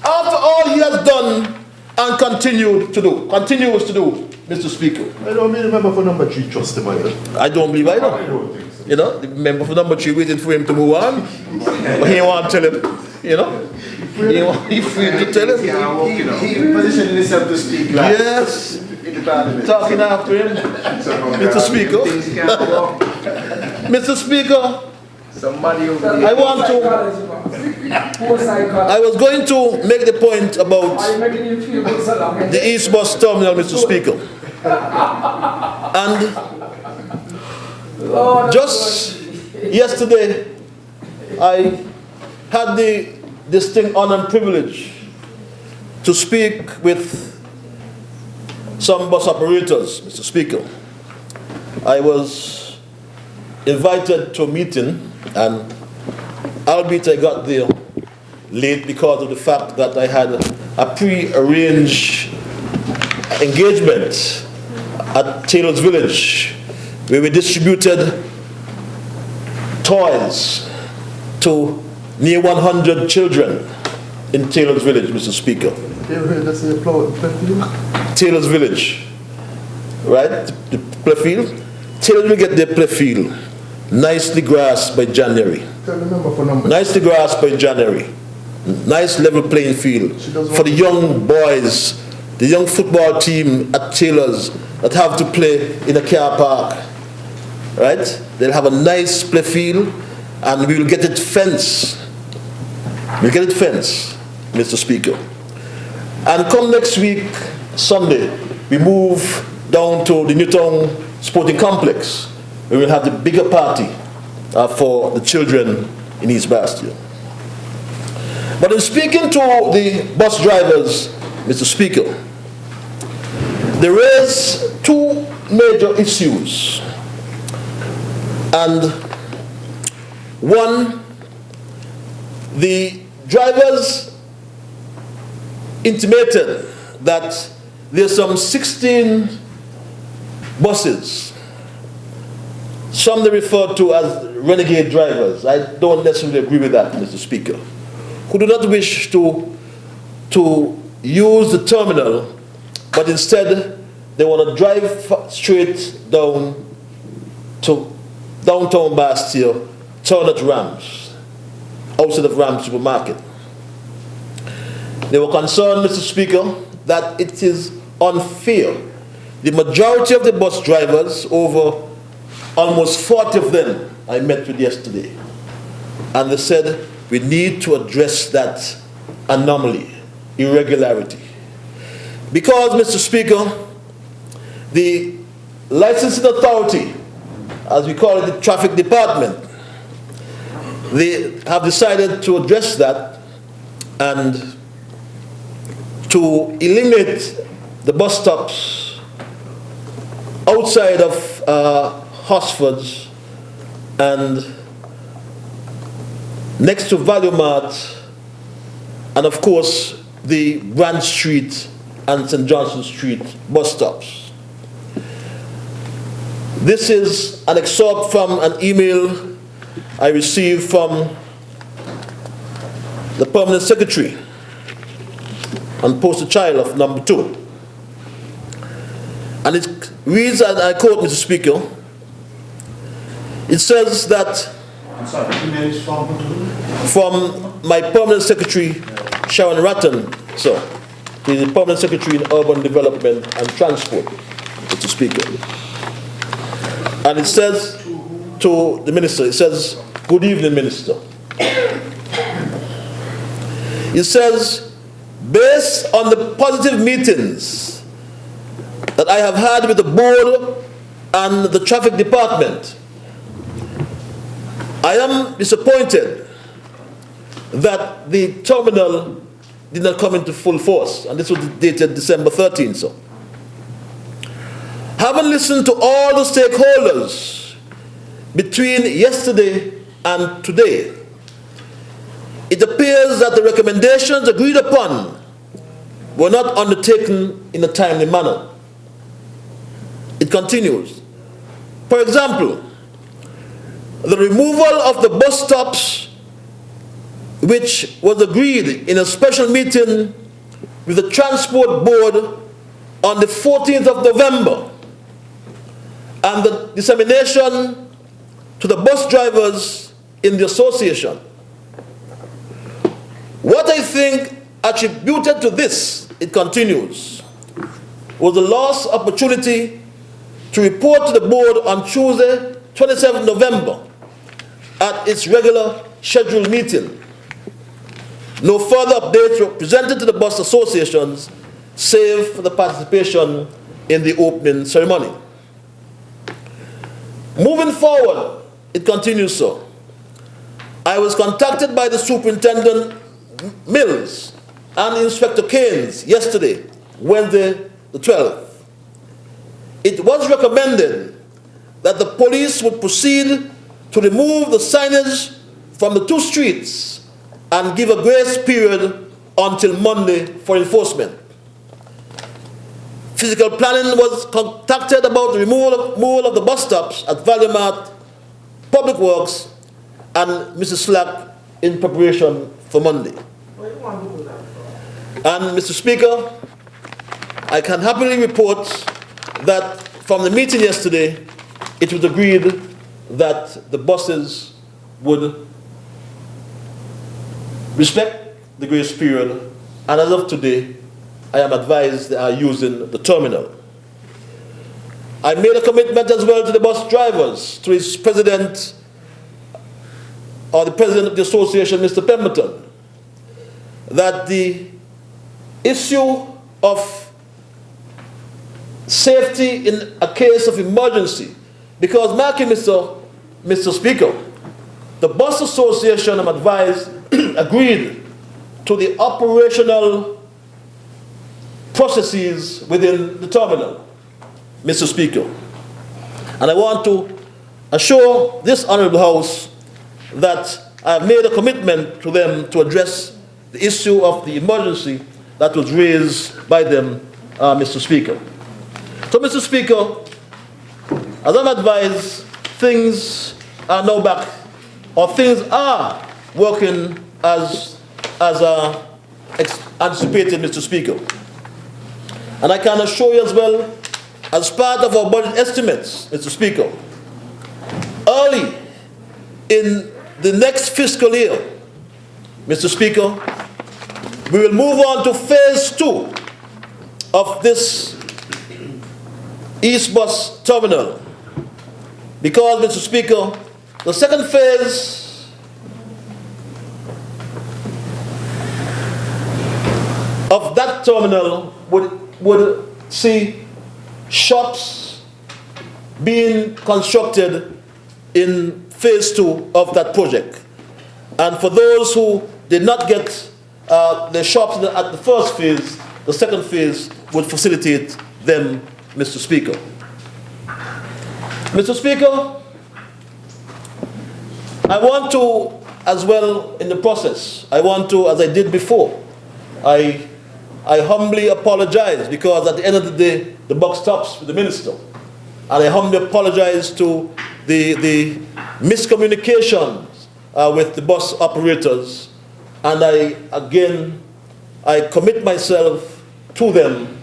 after all he has done and continues to do, Mr. Speaker? I don't mean the member for number 3 trust him either. I don't believe I I know. don't think so. You know, the member for number 3 waiting for him to move on. But he won't tell him, you know. He's free to tell him. He positioned himself to speak like Yes. in the parliament. Talking after him. Mr. Speaker. Mr. Speaker, Somebody over I want to, I was going to make the point about the East Bus Terminal, Mr. Speaker. And just yesterday, I had the distinct honor and privilege to speak with some bus operators, Mr. Speaker. I was invited to a meeting, and albeit I got there late because of the fact that I had a pre-arranged engagement at Taylor's Village, where we distributed toys to near 100 children in Taylor's Village, Mr. Speaker. Taylor's Village, right? The play field. Taylor will get their play field nicely grassed by January. Nicely grassed by January. Nice level playing field for the young boys, the young football team at Taylor's that have to play in a car park. Right? They'll have a nice play field, and we will get it fenced. We'll get it fenced, Mr. Speaker. And come next week, Sunday, we move down to the Newtown Sporting Complex. We will have the bigger party for the children in East Bastion. But in speaking to the bus drivers, Mr. Speaker, there is two major issues. And one, the drivers intimated that there's some 16 buses, some they refer to as renegade drivers. I don't necessarily agree with that, Mr. Speaker, who do not wish to use the terminal, but instead they want to drive straight down to downtown Bastia, turn at Rams, outside of Rams Supermarket. They were concerned, Mr. Speaker, that it is unfair. The majority of the bus drivers, over almost 40 of them, I met with yesterday, and they said we need to address that anomaly, irregularity. Because, Mr. Speaker, the licensing authority, as we call it, the traffic department, they have decided to address that and to eliminate the bus stops outside of Hosford's and next to Value Mart, and of course the Grand Street and St. Johnson Street bus stops. This is an excerpt from an email I received from the Permanent Secretary and Poster Child of number 2. And it reads, and I quote, Mr. Speaker, it says that from my Permanent Secretary, Sharon Ratton, sir, he's the Permanent Secretary in Urban Development and Transport, Mr. Speaker. And it says to the Minister, it says, good evening, Minister. It says, based on the positive meetings that I have had with the board and the traffic department. I am disappointed that the terminal did not come into full force, and this was dated December 13th. So, having listened to all the stakeholders between yesterday and today, it appears that the recommendations agreed upon were not undertaken in a timely manner. It continues. For example, the removal of the bus stops, which was agreed in a special meeting with the Transport Board on the 14th of November, and the dissemination to the bus drivers in the association. What I think attributed to this, it continues, was the lost opportunity to report to the board on Tuesday, 27 November, at its regular scheduled meeting. No further updates were presented to the bus associations, save for the participation in the opening ceremony. Moving forward, it continues so. I was contacted by the Superintendent Mills and Inspector Keynes yesterday, Wednesday the 12th. It was recommended that the police would proceed to remove the signage from the two streets and give a grace period until Monday for enforcement. Physical planning was contacted about the removal of the bus stops at Value Mart, Public Works, and Mrs. Slack in preparation for Monday. And Mr. Speaker, I can happily report that from the meeting yesterday, it was agreed that the buses would respect the grace period, and as of today, I am advised they are using the terminal. I made a commitment as well to the bus drivers, to its president, or the president of the association, Mr. Pemberton, that the issue of safety in a case of emergency, because marking Mr. Speaker, the bus association, I'm advised, agreed to the operational processes within the terminal, Mr. Speaker. And I want to assure this Honourable House that I have made a commitment to them to address the issue of the emergency that was raised by them, Mr. Speaker. So, Mr. Speaker, as I'm advised, things are now back, or things are working as anticipated, Mr. Speaker. And I can assure you as well, as part of our budget estimates, Mr. Speaker, early in the next fiscal year, Mr. Speaker, we will move on to phase 2 of this East Bus Terminal. Because, Mr. Speaker, the second phase of that terminal would see shops being constructed in phase 2 of that project. And for those who did not get their shops at the first phase, the second phase would facilitate them, Mr. Speaker. Mr. Speaker, I want to, as well in the process, I want to, as I did before, I humbly apologize, because at the end of the day, the buck stops with the minister. And I humbly apologize to the miscommunications with the bus operators. And I commit myself to them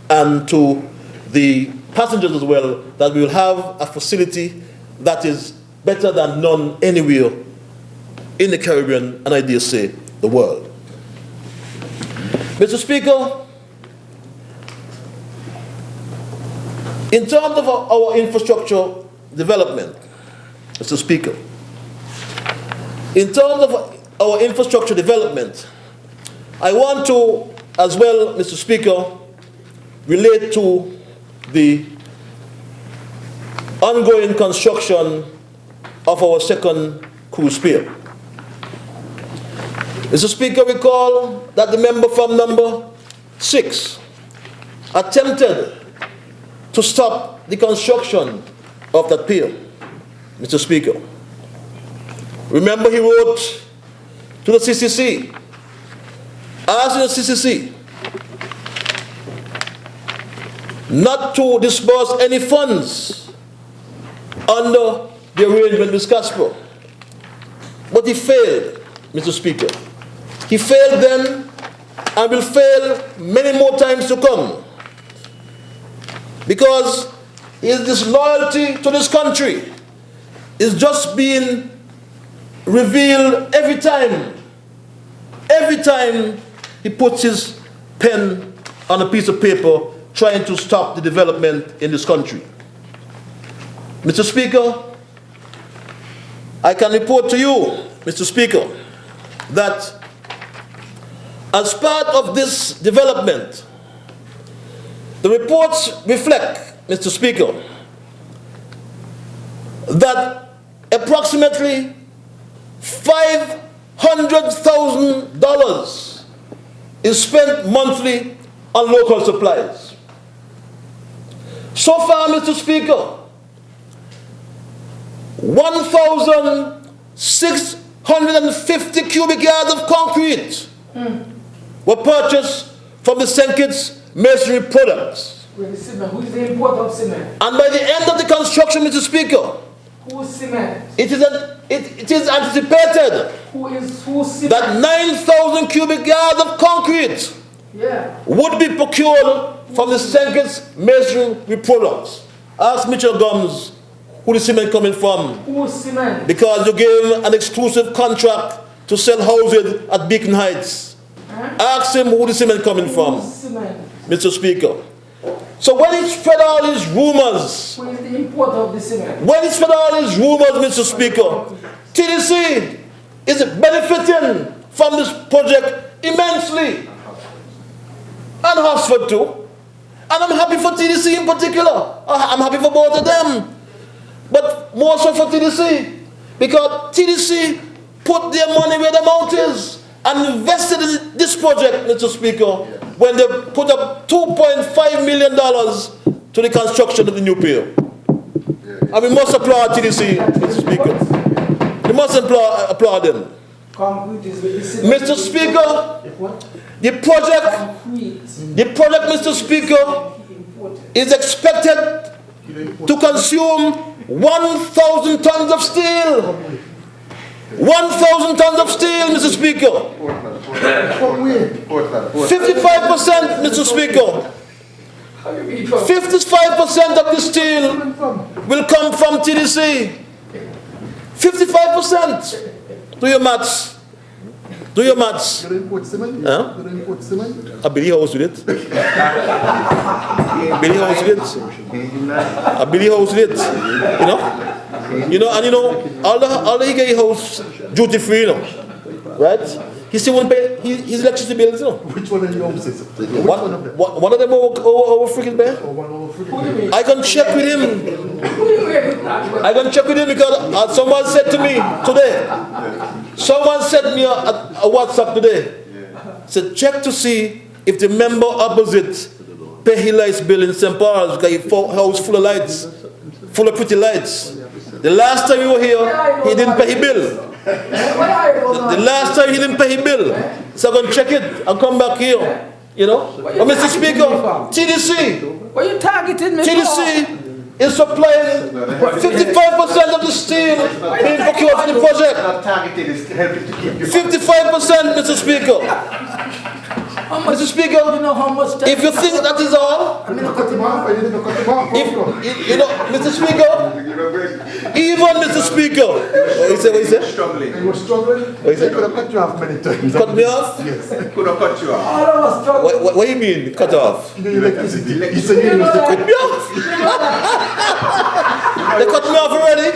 and to the passengers as well, that we will have a facility that is better than none anywhere in the Caribbean, and I dare say the world. Mr. Speaker, in terms of our infrastructure development, Mr. Speaker, in terms of our infrastructure development, I want to, as well, Mr. Speaker, relate to the ongoing construction of our second cruise pier. Mr. Speaker, recall that the member from number 6 attempted to stop the construction of that pier, Mr. Speaker. Remember, he wrote to the CCC, asking the CCC not to disburse any funds under the arrangement with Casper. But he failed, Mr. Speaker. He failed then and will fail many more times to come, because his disloyalty to this country is just being revealed every time he puts his pen on a piece of paper trying to stop the development in this country. Mr. Speaker, I can report to you, Mr. Speaker, that as part of this development, the reports reflect, Mr. Speaker, that approximately $500,000 is spent monthly on local supplies. So far, Mr. Speaker, 1,650 cubic yards of concrete were purchased from the St. Kitts masonry products. Who is the importer of cement? And by the end of the construction, Mr. Speaker, Who is cement? it is anticipated Who's cement? that 9,000 cubic yards of concrete would be procured from the St. Kitts masonry products. Ask Mitchell Gums who the cement coming from. Who's cement? Because you gave him an exclusive contract to sell houses at Beacon Heights. Ask him who the cement coming from, Mr. Speaker. So when he spread all his rumors, Who is the importer of the cement? when he spread all his rumors, Mr. Speaker, TDC is benefiting from this project immensely. And Oxford too. And I'm happy for TDC in particular. I'm happy for both of them. But more so for TDC. Because TDC put their money where their mouth is and invested in this project, Mr. Speaker, when they put up $2.5 million to the construction of the new pier. And we must applaud TDC, Mr. Speaker. We must applaud them. Mr. Speaker, the project, Mr. Speaker, is expected to consume 1,000 tons of steel. 1,000 tons of steel, Mr. Speaker. 55%, Mr. Speaker. 55% of the steel will come from TDC. 55%. Do your maths. Do your maths. You don't import cement? Huh? You don't import cement? I believe house with it. I believe house with it. I believe house with it. You know, and you know, all the get house duty free, you know, right? He still won't pay his electricity bills, you know. Which one of your houses? One of them over freaking bad. I can check with him. I can check with him because someone said to me today. Someone sent me a WhatsApp today. Said check to see if the member opposite pay his lights bill in St. Paul's because his house full of lights, full of pretty lights. The last time you were here, he didn't pay his bill. The last time he didn't pay his bill. So I'm going to check it and come back here. You know? But Mr. Speaker, TDC. What you targeting me TDC is supplying 55% of the steel being procured for the project. 55%, Mr. Speaker. Mr. Speaker, if you think that is all, if, you know, Mr. Speaker, even Mr. Speaker, what you say? He was struggling. What you say? He could have cut you off many times. Cut me off? Yes. Could have cut you off. What do you mean, cut off? The electricity. He said he was the Cut me off? They cut me off already?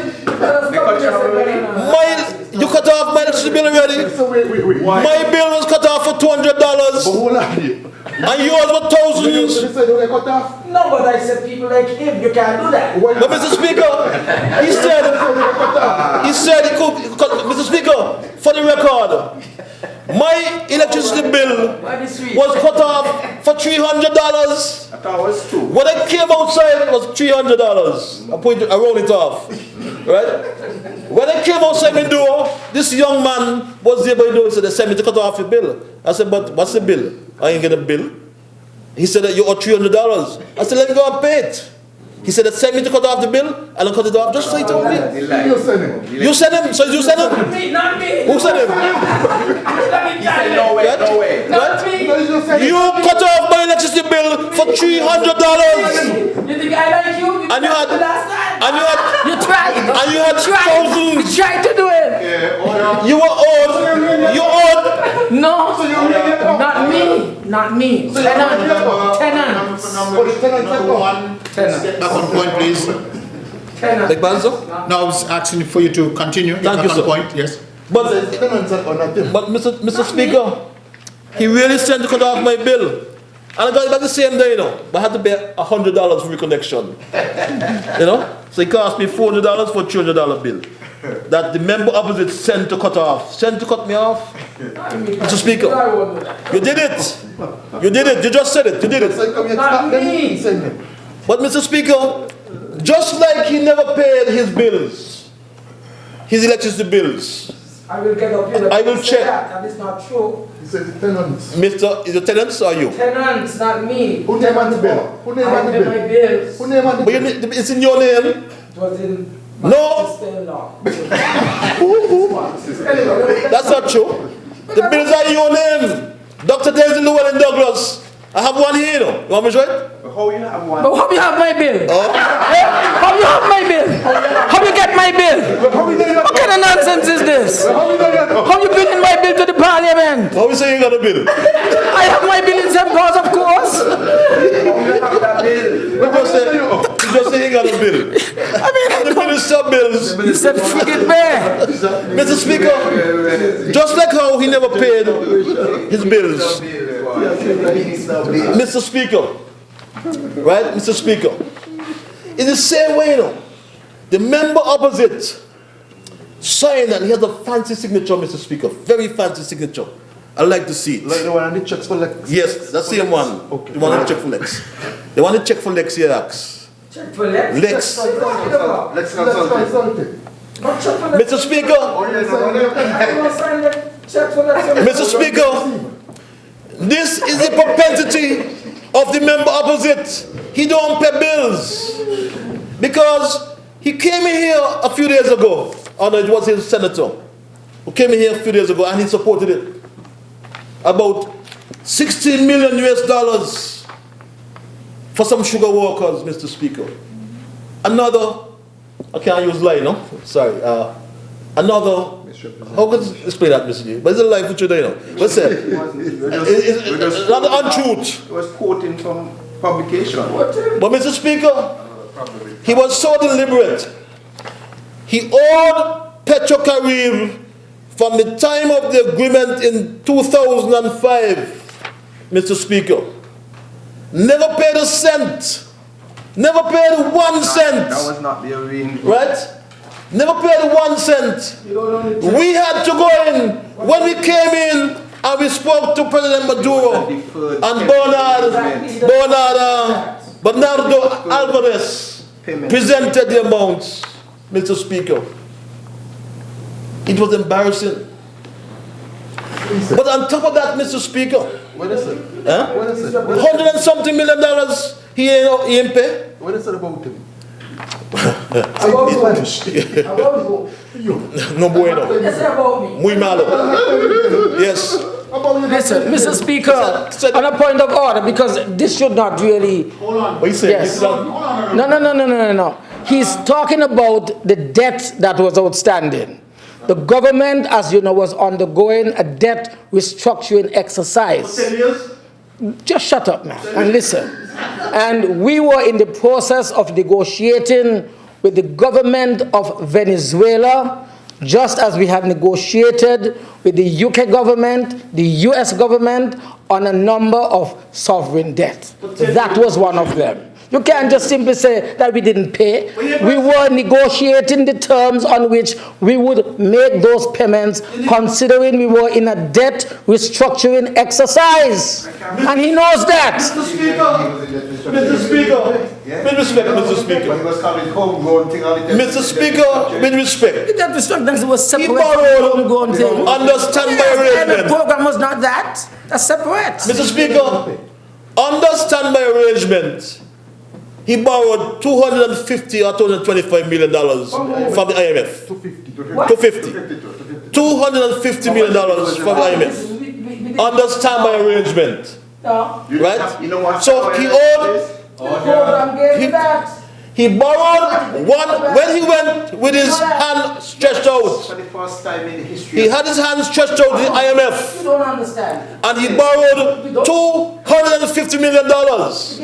You cut off my electricity bill already? So wait. My bill was cut off for $200. But hold on here. And yours were thousands. You said they cut off. No, but I said people like him, you can't do that. But Mr. Speaker, he said he could, Mr. Speaker, for the record, my electricity bill was cut off for $300. I thought it was 2. When I came outside, it was $300. I rolled it off, right? When I came outside my door, this young man was there by the door. He said, they sent me to cut off your bill. I said, but what's the bill? I ain't get a bill. He said, you owe $300. I said, let me go and pay it. He said, they sent me to cut off the bill, and I cut it off just so he told me. You send him. You sent him? So you sent him? Not me. Who sent him? Let me tell you. No way, Right? no way. Not me. You cut off my electricity bill for $300. You think I like you? You And you had, tried the last time. and you had, You tried. and you had You thousands. tried to do it. You were owed. You owed. No. Not me. Not me. Tenants. Let's get back on point, please. Like Banzo? No, I was asking for you to continue. Get Thank back you, on sir. point, yes. But Mr. Speaker, he really sent to cut off my bill. And I got it back the same day, you know. But I had to pay $100 for reconnection. You know? So it cost me $400 for a $300 bill. That the member opposite sent to cut off. Sent to cut me off. Mr. Speaker, you did it. You did it. You just said it. You did it. Not me. But Mr. Speaker, just like he never paid his bills, his electricity bills, I will get up here. I will check. That is not true. He said the tenants. Mr. Is the tenants or you? Tenants, not me. Who name on the bill? Who name on the I pay my bill? bills. Who name on the But bill? it's in your name. It was in my No. sister-in-law. That's not true. The bills are in your name. Dr. Daisy Llewellyn Douglas. I have one here, you know. You want me to show it? How you have one? But how you have my bill? Oh. How you have my bill? How you get my bill? What kind of nonsense is this? How you bringing my bill to the parliament? How we say you got a bill? I have my bill in St. Paul's, of course. You just say he got a bill. And the minister bills. He said, forget me. Mr. Speaker, just like how he never paid his bills. Mr. Speaker, right? Mr. Speaker, in the same way, you know, the member opposite signed and he has a fancy signature, Mr. Speaker, very fancy signature. I like to see it. Like the one on the checks for Lex. Yes, that's the same one. Okay. The one on the check for Lex. The one to check for Lex here, Axe. Check for Lex. Lex. Let's consult it. Consulting. Not check for Lex. Mr. Speaker, Check for Lex. Mr. Speaker, this is the propensity of the member opposite. He don't pay bills. Because he came in here a few days ago, or no, it was his senator, who came in here a few days ago and he supported it. About $16 million US for some sugar workers, Mr. Speaker. Another, I can't use lie, no? Sorry. Another, how can I explain that, Mr. G? But it's a lie for today, you know. Let's say, it's not untruth. It was quoting from publication. But Mr. Speaker, he was so deliberate. He owed Petrocarib from the time of the agreement in 2005, Mr. Speaker. Never paid a cent. Never paid 1 cent. That was not the arrangement. Right? Never paid 1 cent. We had to go in when we came in and we spoke to President Maduro and Bernardo Alvarez presented the amounts, Mr. Speaker. It was embarrassing. But on top of that, Mr. Speaker, What is it? huh? What is it? $100 and something million he ain't pay. What is it about him? About who? No bueno. Let's say about me. Muy malo. Yes. Listen, Mr. Speaker, on a point of order, because this should not really... What you say? Yes. No. He's talking about the debt that was outstanding. The government, as you know, was undergoing a debt restructuring exercise. 10 years? Just shut up, man, and listen. And we were in the process of negotiating with the government of Venezuela, just as we had negotiated with the UK government, the US government, on a number of sovereign debts. That was one of them. You can't just simply say that we didn't pay. We were negotiating the terms on which we would make those payments, considering we were in a debt restructuring exercise. And he knows that. Mr. Speaker, with respect, Mr. Speaker. He was coming homegrown thing on the Mr. Speaker, with respect. The debt restructuring was separate He from borrowed homegrown thing. understand by The arrangement. program was not that. That's separate. Mr. Speaker, understand by arrangement. He borrowed $250 or $225 million from the IMF. 250. $250 million from the IMF. Understand by arrangement. Right? You know what? So he owed, he borrowed one, when he went with his hand stretched out, For the first time in the history he had his hand stretched out to the IMF, You don't understand. and he borrowed $250 million. You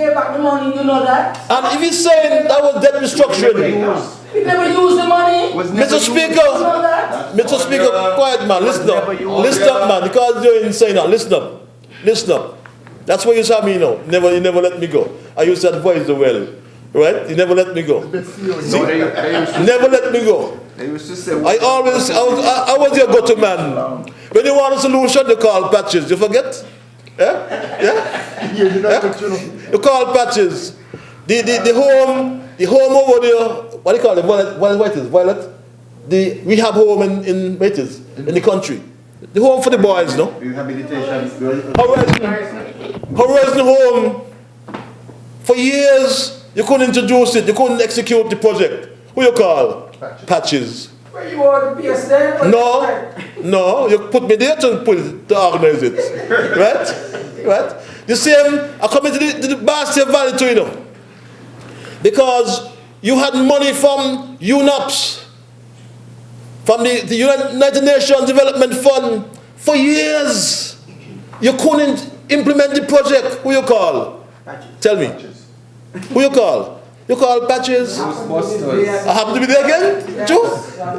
gave back the money, you know that. And if he's saying that was debt restructuring, You never used the money. was never Mr. used. You Speaker, know that. Mr. Speaker, quiet man, listen up. Listen up, man, because you're insane now. Listen up. Listen up. That's what you saw me now. You never let me go. I used to advise the well. Right? You never let me go. No, they used to- Never let me go. they used to say, I was your go-to man. When you want a solution, you call Patches. You forget? Yeah? You call Patches. The home over there, what do you call it? Violet? The rehab home in the country. The home for the boys, no? rehabilitation. Horizon Home. For years, you couldn't introduce it. You couldn't execute the project. Who you call? Patches. Where you were to be a stand? No, you put me there to organize it, right? The same, I come into the Bastia Valley too, you know, because you had money from UNAPS, from the United Nations Development Fund for years. You couldn't implement the project. Who you call? Tell me. Who you call? You call Patches? I happen to be there again, too.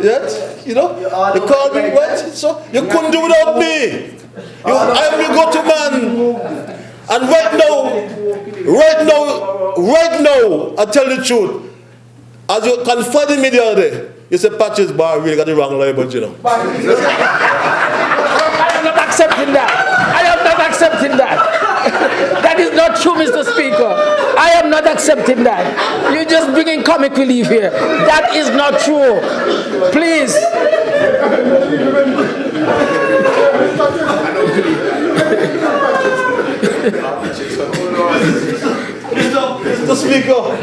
Yes, you know. You called me, what? So you couldn't do without me. I am your go-to man. And right now, I tell the truth. As you confided me the other day, you said Patches, but I really got the wrong label, you know. I am not accepting that. I am not accepting that. That is not true, Mr. Speaker. I am not accepting that. You're just bringing comic relief here. That is not true. Please. Mr. Speaker,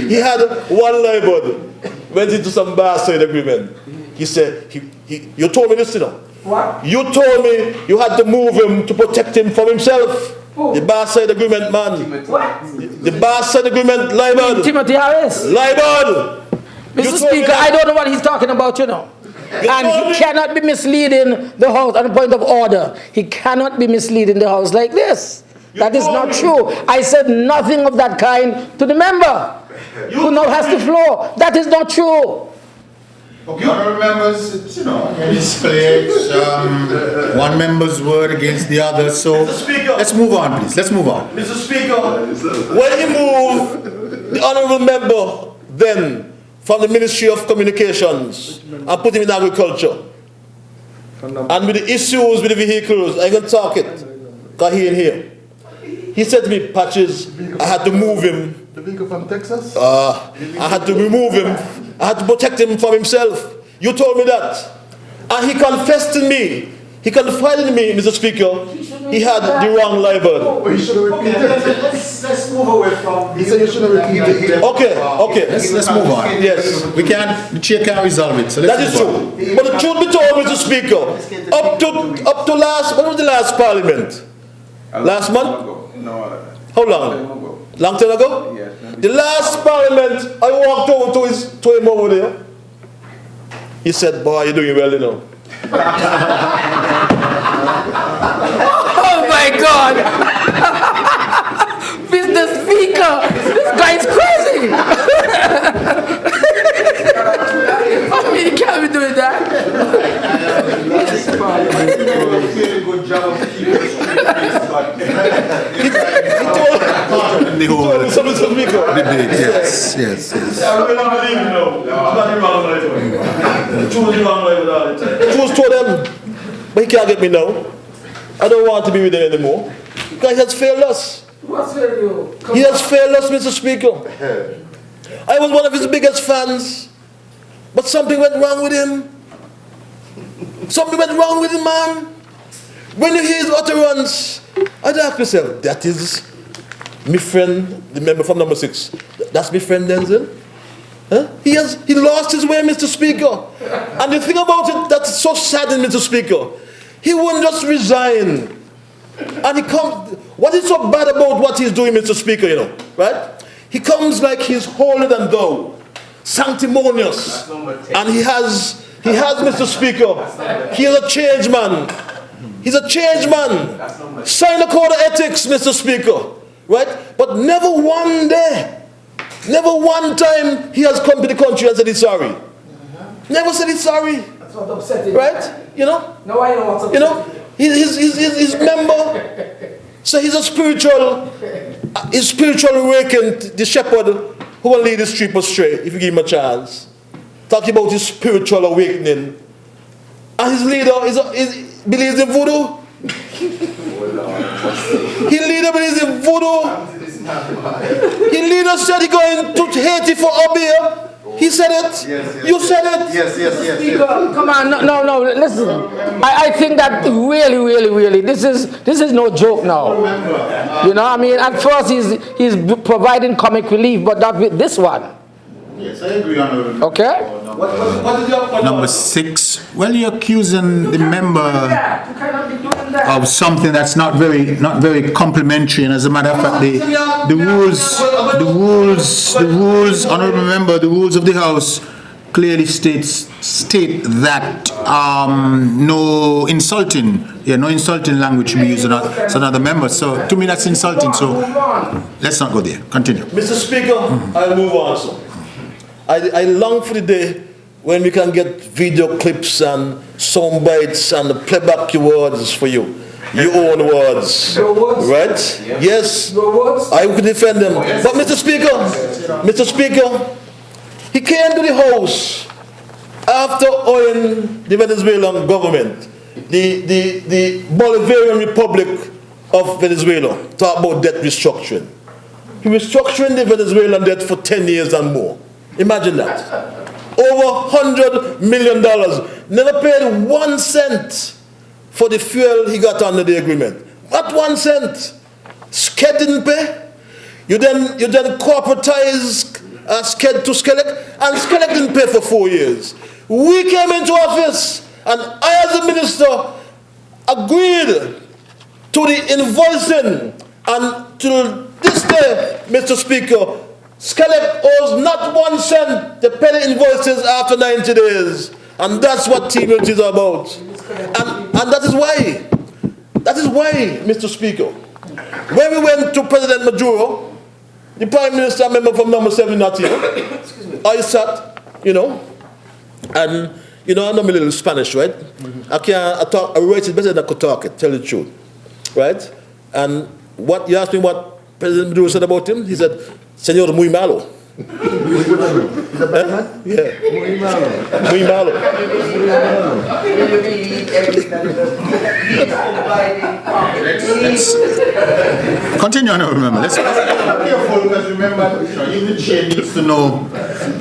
he had one label, went into some bar side agreement. He said, you told me this, you know. What? You told me you had to move him to protect him from himself. The bar side agreement, man. What? The bar side agreement, Liburd. Timothy Harris. Liburd. Mr. Speaker, I don't know what he's talking about, you know. And he cannot be misleading the House on a point of order. He cannot be misleading the House like this. That is not true. I said nothing of that kind to the member who now has the floor. That is not true. Okay, honorable members, you know, it's clear, one member's word against the other, so Mr. Speaker. let's move on, please. Let's move on. Mr. Speaker, when he moved the honourable member then from the Ministry of Communications and put him in agriculture, and with the issues with the vehicles, I can talk it, because he in here. He said to me, Patches, I had to move him. The vehicle from Texas? I had to remove him. I had to protect him from himself. You told me that. And he confessed to me. He confided in me, Mr. Speaker, he had the wrong Liburd. Oh, he should have repeated it. Let's move away from. He said you should have repeated it. Okay. Let's move on. Yes. We can't, the chair can't resolve it, so let's That is move on. true. But the truth be told, Mr. Speaker, up to last, when was the last parliament? Last month? No. How long? Long time ago? Yes. The last parliament, I walked over to him over there. He said, boy, you're doing well, you know. Oh my God! Mr. Speaker, this guy is crazy! I mean, he can't be doing that. yes. I really don't believe you know. Nothing wrong with it. Choose wrong with all the time. Choose told him, but he can't get me now. I don't want to be with him anymore. Because he has failed us. What's failed you? He has failed us, Mr. Speaker. I was one of his biggest fans, but something went wrong with him. Something went wrong with him, man. When you hear his utterance, I'd ask myself, that is my friend, the member from number 6. That's my friend Denzel. Huh? He lost his way, Mr. Speaker. And the thing about it that's so saddening, Mr. Speaker, he wouldn't just resign. And he comes, what is so bad about what he's doing, Mr. Speaker, you know, right? He comes like he's holier than thou, sanctimonious. And he has, Mr. Speaker, he is a changed man. He's a changed man. Sign the code of ethics, Mr. Speaker, right? But never one day, never one time he has come to the country and said he's sorry. Never said he's sorry. That's what upsetting. Right? You know? No, I know what's upsetting. You know? His member. So he's a spiritual awakened, the shepherd who will lead his sheep astray if you give him a chance. Talking about his spiritual awakening. And his leader believes in voodoo. His leader believes in voodoo. His leader said he's going to Haiti for Obia. He said it. Yes. You said it. Yes. Speaker, come on, no, listen. I think that really, this is no joke now. You know, I mean, at first he's providing comic relief, but not with this one. Yes, I agree on Okay? What is your Number 6. Well, you're accusing the member Yeah, you cannot be doing that. of something that's not very complimentary, and as a matter of fact, the rules, honorable member, the rules of the House clearly state that no insulting language should be used on another member. So to me, that's insulting. So let's not go there. Continue. Mr. Speaker, I'll move on, sir. I long for the day when we can get video clips and sound bites and playback your words for you. Your own words. Your words? Right? Yeah. Yes. Your words? I could defend them. But Mr. Speaker, he came to the House after owing the Venezuelan government, the Bolivarian Republic of Venezuela, talk about debt restructuring. He restructuring the Venezuelan debt for 10 years and more. Imagine that. Over $100 million. Never paid 1 cent for the fuel he got under the agreement. Not 1 cent. Sked didn't pay. You then corporatize Sked to Skelec, and Skelec didn't pay for 4 years. We came into office, and I as a minister agreed to the invoicing, and to this day, Mr. Speaker, Skelec owes not 1 cent to pay the invoices after 90 days. And that's what T-Unity is about. And that is why, Mr. Speaker, when we went to President Maduro, the Prime Minister, member from number 7, not here, I sat, you know, and, you know, I know a little Spanish, right? I write it better than I could talk it, tell the truth, right? And you asked me what President Maduro said about him? He said, Señor muy malo. Yeah. Muy malo. Continue on, remember. Let's be careful, because remember, even Jay needs to know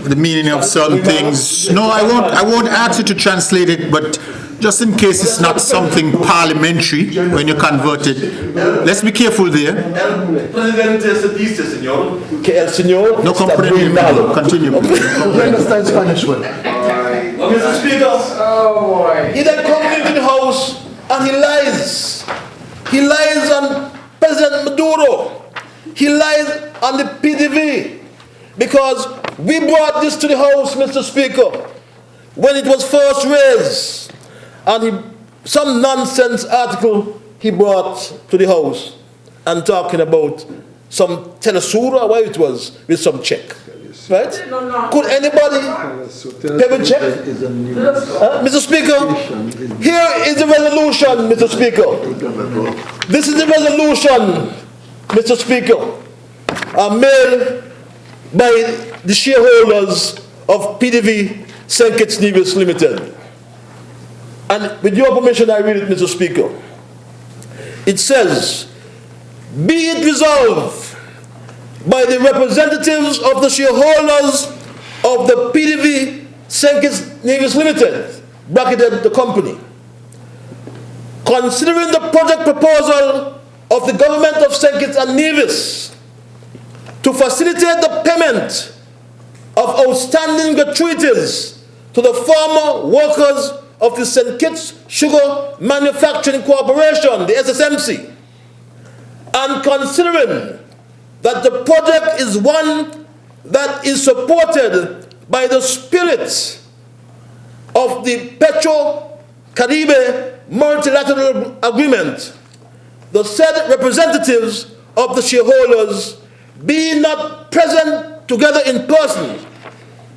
the meaning of certain things. No, I won't ask you to translate it, but just in case it's not something parliamentary when you convert it, let's be careful there. Presidente se dice, señor, que el señor No comprende. Continue. You understand Spanish well? Mr. Speaker, he then comes into the House and he lies. He lies on President Maduro. He lies on the PDV. Because we brought this to the House, Mr. Speaker, when it was first raised. And some nonsense article he brought to the House and talking about some telesura, where it was, with some check. Right? Could anybody have a check? Mr. Speaker, here is the resolution, Mr. Speaker. This is the resolution, Mr. Speaker, made by the shareholders of PDV St. Kitts Nevis Limited. And with your permission, I read it, Mr. Speaker. It says, be it resolved by the representatives of the shareholders of the PDV St. Kitts Nevis Limited, bracketed the company, considering the project proposal of the government of St. Kitts and Nevis to facilitate the payment of outstanding gratuities to the former workers of the St. Kitts Sugar Manufacturing Corporation, the SSMC, and considering that the project is one that is supported by the spirit of the Petro-Caribe multilateral agreement, the said representatives of the shareholders, being not present together in person,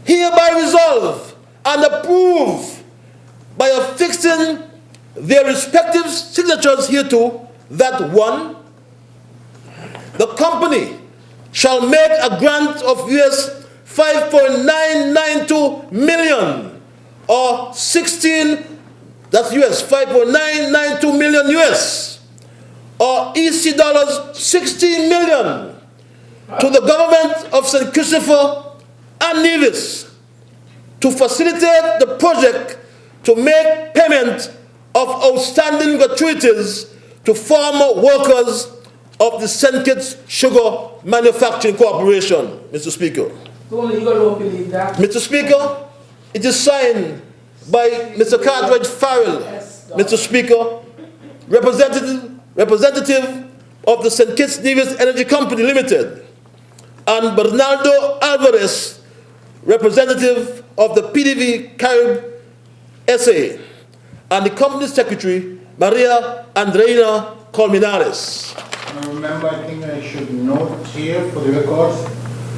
hereby resolve and approve by affixing their respective signatures hereto, that 1, the company shall make a grant of US 5.992 million or 16, that's US 5.992 million US or EC dollars 16 million to the government of St. Christopher and Nevis to facilitate the project to make payment of outstanding gratuities to former workers of the St. Kitts Sugar Manufacturing Corporation, Mr. Speaker. Mr. Speaker, it is signed by Mr. Cartwright Farrell, Mr. Speaker, representative of the St. Kitts Nevis Energy Company Limited, and Bernardo Alvarez, representative of the PDV Carib SA, and the company secretary, Maria Andreina Colmenares. Honourable Member, I think I should note here for the record,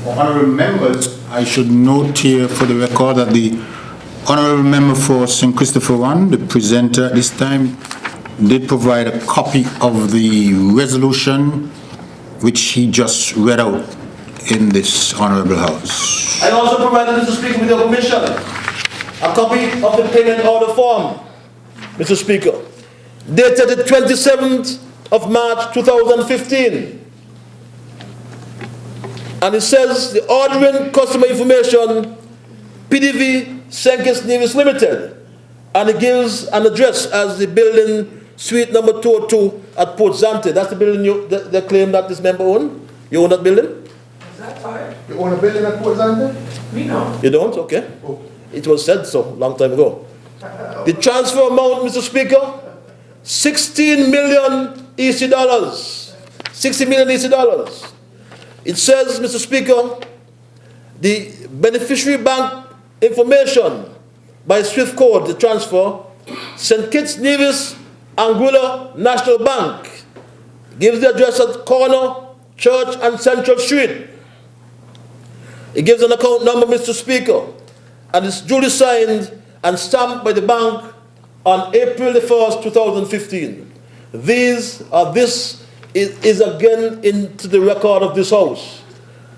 or Honourable Members, I should note here for the record that the Honourable Member for St. Christopher 1, the presenter at this time, did provide a copy of the resolution which he just read out in this Honourable House. I also provided, Mr. Speaker, with your permission, a copy of the payment order form, Mr. Speaker, dated the 27th of March 2015. And it says the ordering customer information, PDV St. Kitts Nevis Limited, and it gives an address as the building suite number 202 at Port Zante. That's the building they claim that this member own? You own that building? Is that right? You own a building at Port Zante? We know. You don't? Okay. It was said so long time ago. The transfer amount, Mr. Speaker, 16 million EC dollars. 60 million EC dollars. It says, Mr. Speaker, the beneficiary bank information by SWIFT code, the transfer, St. Kitts Nevis Anguilla National Bank, gives the address at corner Church and Central Street. It gives an account number, Mr. Speaker, and it's duly signed and stamped by the bank on April the 1st, 2015. This is again into the record of this House.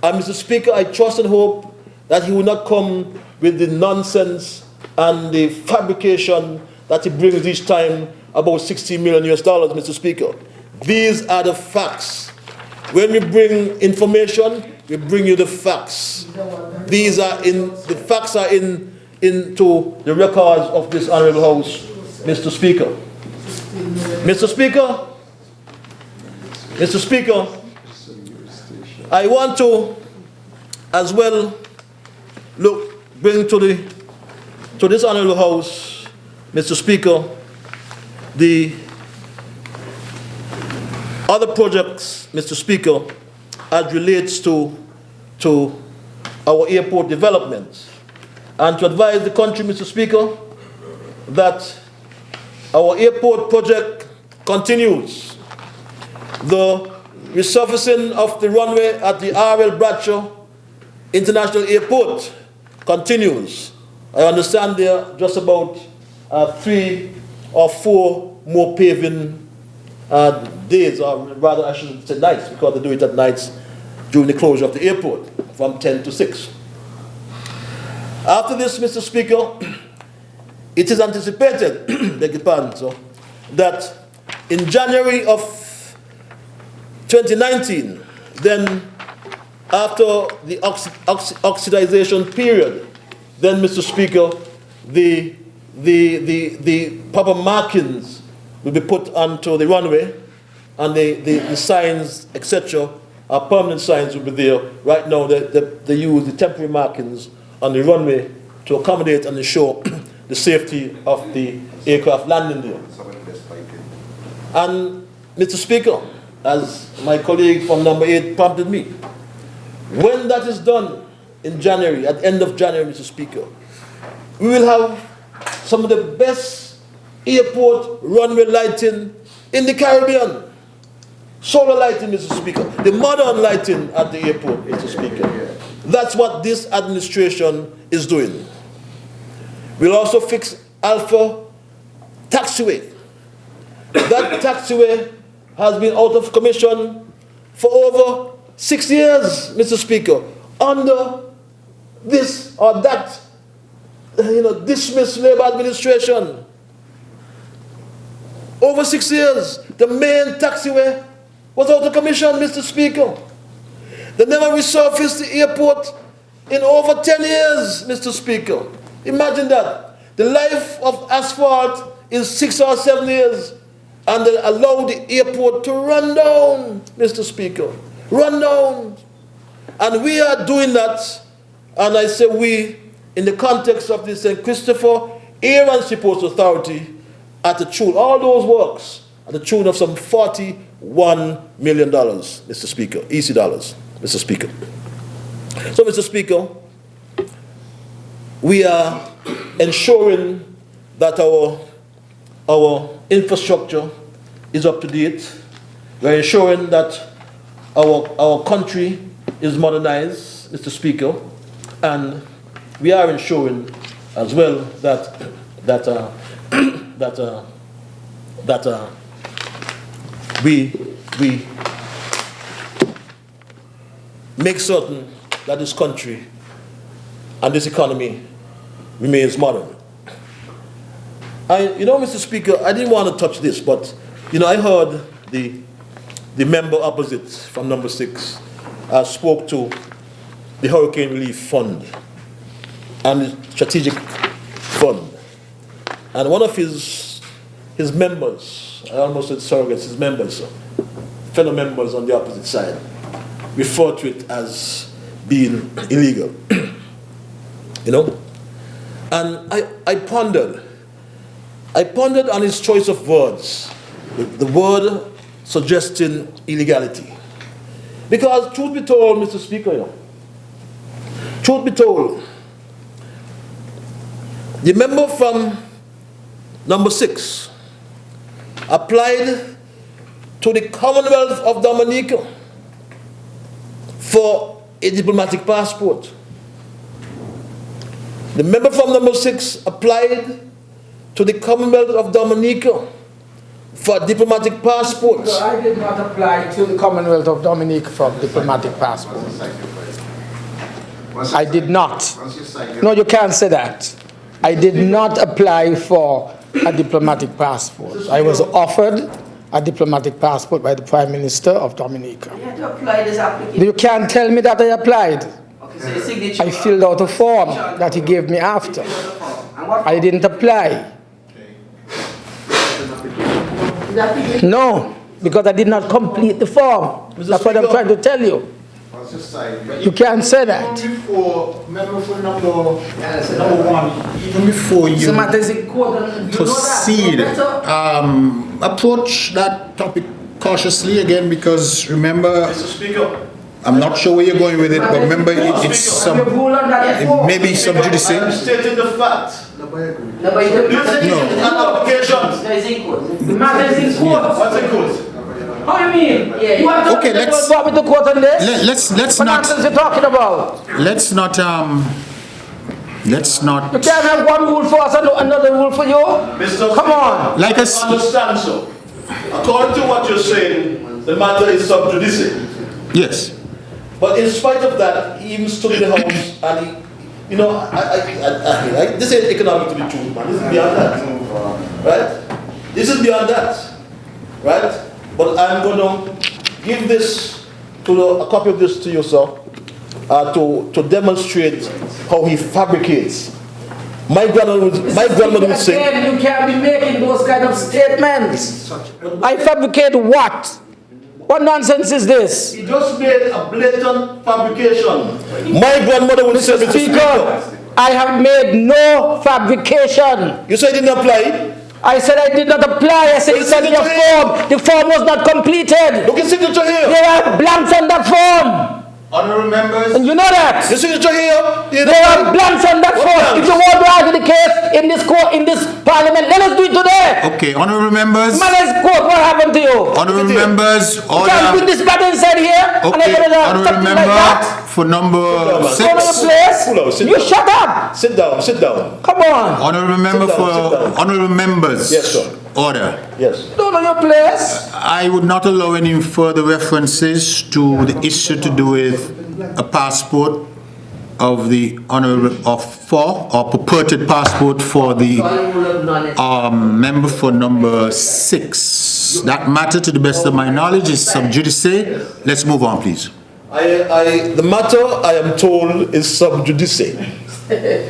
And Mr. Speaker, I trust and hope that he will not come with the nonsense and the fabrication that he brings each time about 16 million US dollars, Mr. Speaker. These are the facts. When we bring information, we bring you the facts. These are the facts are into the records of this Honourable House, Mr. Speaker. Mr. Speaker, Mr. Speaker, I want to as well bring to this Honourable House, Mr. Speaker, the other projects, Mr. Speaker, as relates to our airport development, and to advise the country, Mr. Speaker, that our airport project continues. The resurfacing of the runway at the R.L. Bradshaw International Airport continues. I understand there are just about 3 or 4 more paving days, or rather I should say nights, because they do it at nights during the closure of the airport from 10 to 6. After this, Mr. Speaker, it is anticipated, beg your pardon, sir, that in January of 2019, then after the oxidization period, then, Mr. Speaker, the proper markings will be put onto the runway, and the signs, etc., our permanent signs will be there. Right now, they use the temporary markings on the runway to accommodate and ensure the safety of the aircraft landing there. And, Mr. Speaker, as my colleague from number 8 prompted me, when that is done in January, at the end of January, Mr. Speaker, we will have some of the best airport runway lighting in the Caribbean. Solar lighting, Mr. Speaker. The modern lighting at the airport, Mr. Speaker. That's what this administration is doing. We'll also fix Alpha Taxiway. That taxiway has been out of commission for over 6 years, Mr. Speaker, under this or that, dismissed Labour administration. Over 6 years, the main taxiway was out of commission, Mr. Speaker. They never resurfaced the airport in over 10 years, Mr. Speaker. Imagine that. The life of asphalt is 6 or 7 years, and they allow the airport to run down, Mr. Speaker. Run down. And we are doing that, and I say we, in the context of the St. Christopher Air and Seaports Authority, at the tune, all those works, at the tune of some $41 million, Mr. Speaker, EC dollars, Mr. Speaker. So, Mr. Speaker, we are ensuring that our infrastructure is up to date. We are ensuring that our country is modernized, Mr. Speaker, and we are ensuring as well that we make certain that this country and this economy remains modern. Mr. Speaker, I didn't want to touch this, but I heard the member opposite from number 6 spoke to the Hurricane Relief Fund and the Strategic Fund. And one of his members, I almost said surrogates, his members, fellow members on the opposite side, referred to it as being illegal. And I pondered on his choice of words, the word suggesting illegality. Because truth be told, Mr. Speaker, truth be told, the member from number 6 applied to the Commonwealth of Dominica for a diplomatic passport. The member from number 6 applied to the Commonwealth of Dominica for diplomatic passports. No, I did not apply to the Commonwealth of Dominica for diplomatic passports. I did not. No, you can't say that. I did not apply for a diplomatic passport. I was offered a diplomatic passport by the Prime Minister of Dominica. You had to apply this application. You can't tell me that I applied. Okay, so your signature. I filled out a form that he gave me after. I didn't apply. No, because I did not complete the form. That's what I'm trying to tell you. You can't say that. Member for number 1, even before you proceed, approach that topic cautiously again, because remember, Mr. Speaker, I'm not sure where you're going with it, but remember it may be some judice. I'm stating the fact. No, but you don't. An application. No, it's in court. The matter is in court. What's in court? How do you mean? Yeah. You have to Okay, let's go with the court on this? let's What not nonsense you talking about? let's not You can't have one rule for us and another rule for you. Mr. Come on. like us. Understand, so. According to what you're saying, the matter is sub judice. Yes. But in spite of that, he even stood in the House and you know, this ain't economic to the truth, man. This is beyond that, right? This is beyond that, right? But I'm going to give this a copy of this to you, sir, to demonstrate how he fabricates. My grandmother would say. Again, you can't be making those kind of statements. I fabricate what? What nonsense is this? He just made a blatant fabrication. My grandmother would say, Mr. Speaker, I have made no fabrication. you said it didn't apply. I said I did not apply. I said it's on your form. The form was not completed. Look at signature here. There are blanks on that form. Honorable members. And you know that. The signature here. There are blanks on that form. If you want to argue the case in this court, in this parliament, let us do it today. Okay, honorable members. Man's court, what happened to you? Honorable members, You can't order. put this button inside here and Okay, then something like member that. for number Go to 6. your place. Sit You down. shut up. Sit down, sit down. Come on. Honorable member Sit down, sit for down. honorable members. Yes, sir. Order. Yes. Go to your place. I would not allow any further references to the issue to do with a passport of the honorable or purported passport for the member for number 6. That matter, to the best of my knowledge, is sub judice. Let's move on, please. The matter, I am told, is sub judice.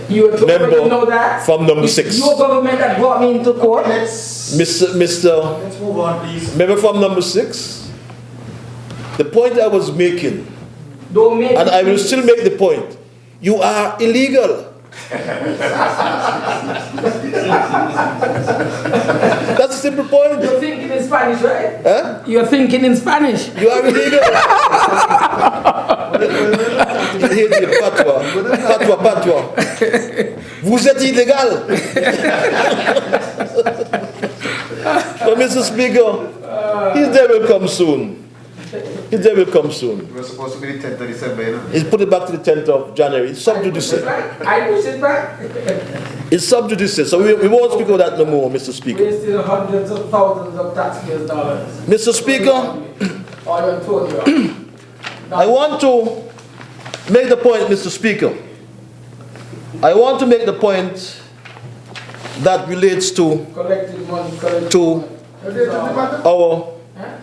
You were told, Member you know that. from number It's 6. your government that brought me into court. Mr. Let's move on, please. Member from number 6, the point I was making, Don't make and I will still make the point, you are illegal. That's a simple point. You're thinking in Spanish, right? Huh? You're thinking in Spanish. You are illegal. Patwa. Vous êtes illégal. But Mr. Speaker, his day will come soon. His day will come soon. We're supposed to be the 10th of December, you know. He's put it back to the 10th of January. It's sub judice. I push it back. It's sub judice. So we won't speak of that no more, Mr. Speaker. Wasting hundreds of thousands of taxpayers' dollars. Mr. Speaker, I want to make the point, Mr. Speaker. I want to make the point that relates to Collecting money, collecting To- money. What date is the matter? our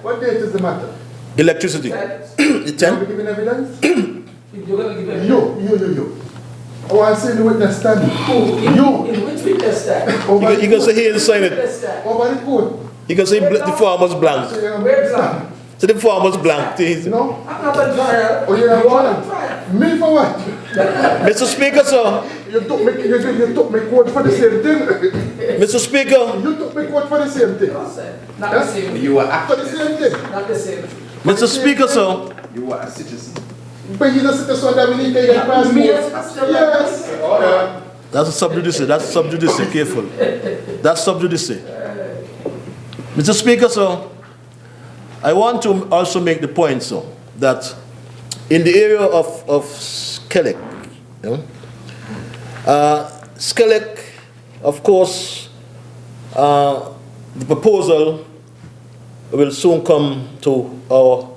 What date is the matter? electricity. The Are 10th? we giving evidence? If you're going to give them You. Oh, I see the witness standing. You. In which witness that? Over You can say he didn't sign it. Witness that? Over the court. You can say the form was blank. Where's that? So the form was blank. No? I'm not on trial. Oh, you're You on are on trial? trial. Me for what? Mr. Speaker, sir. You took me quote for the same thing. Mr. Speaker. You took me quote for the same thing. No, sir. Not the same. You were For the same thing. Not the same. Mr. Speaker, sir. You were a citizen. But you don't sit so that we need to get a passport. Me as a citizen. Yes. That's a sub judice. That's sub judice. Careful. That's sub judice. Mr. Speaker, sir, I want to also make the point, sir, that in the area of Skellig, Skellig, of course, the proposal will soon come to our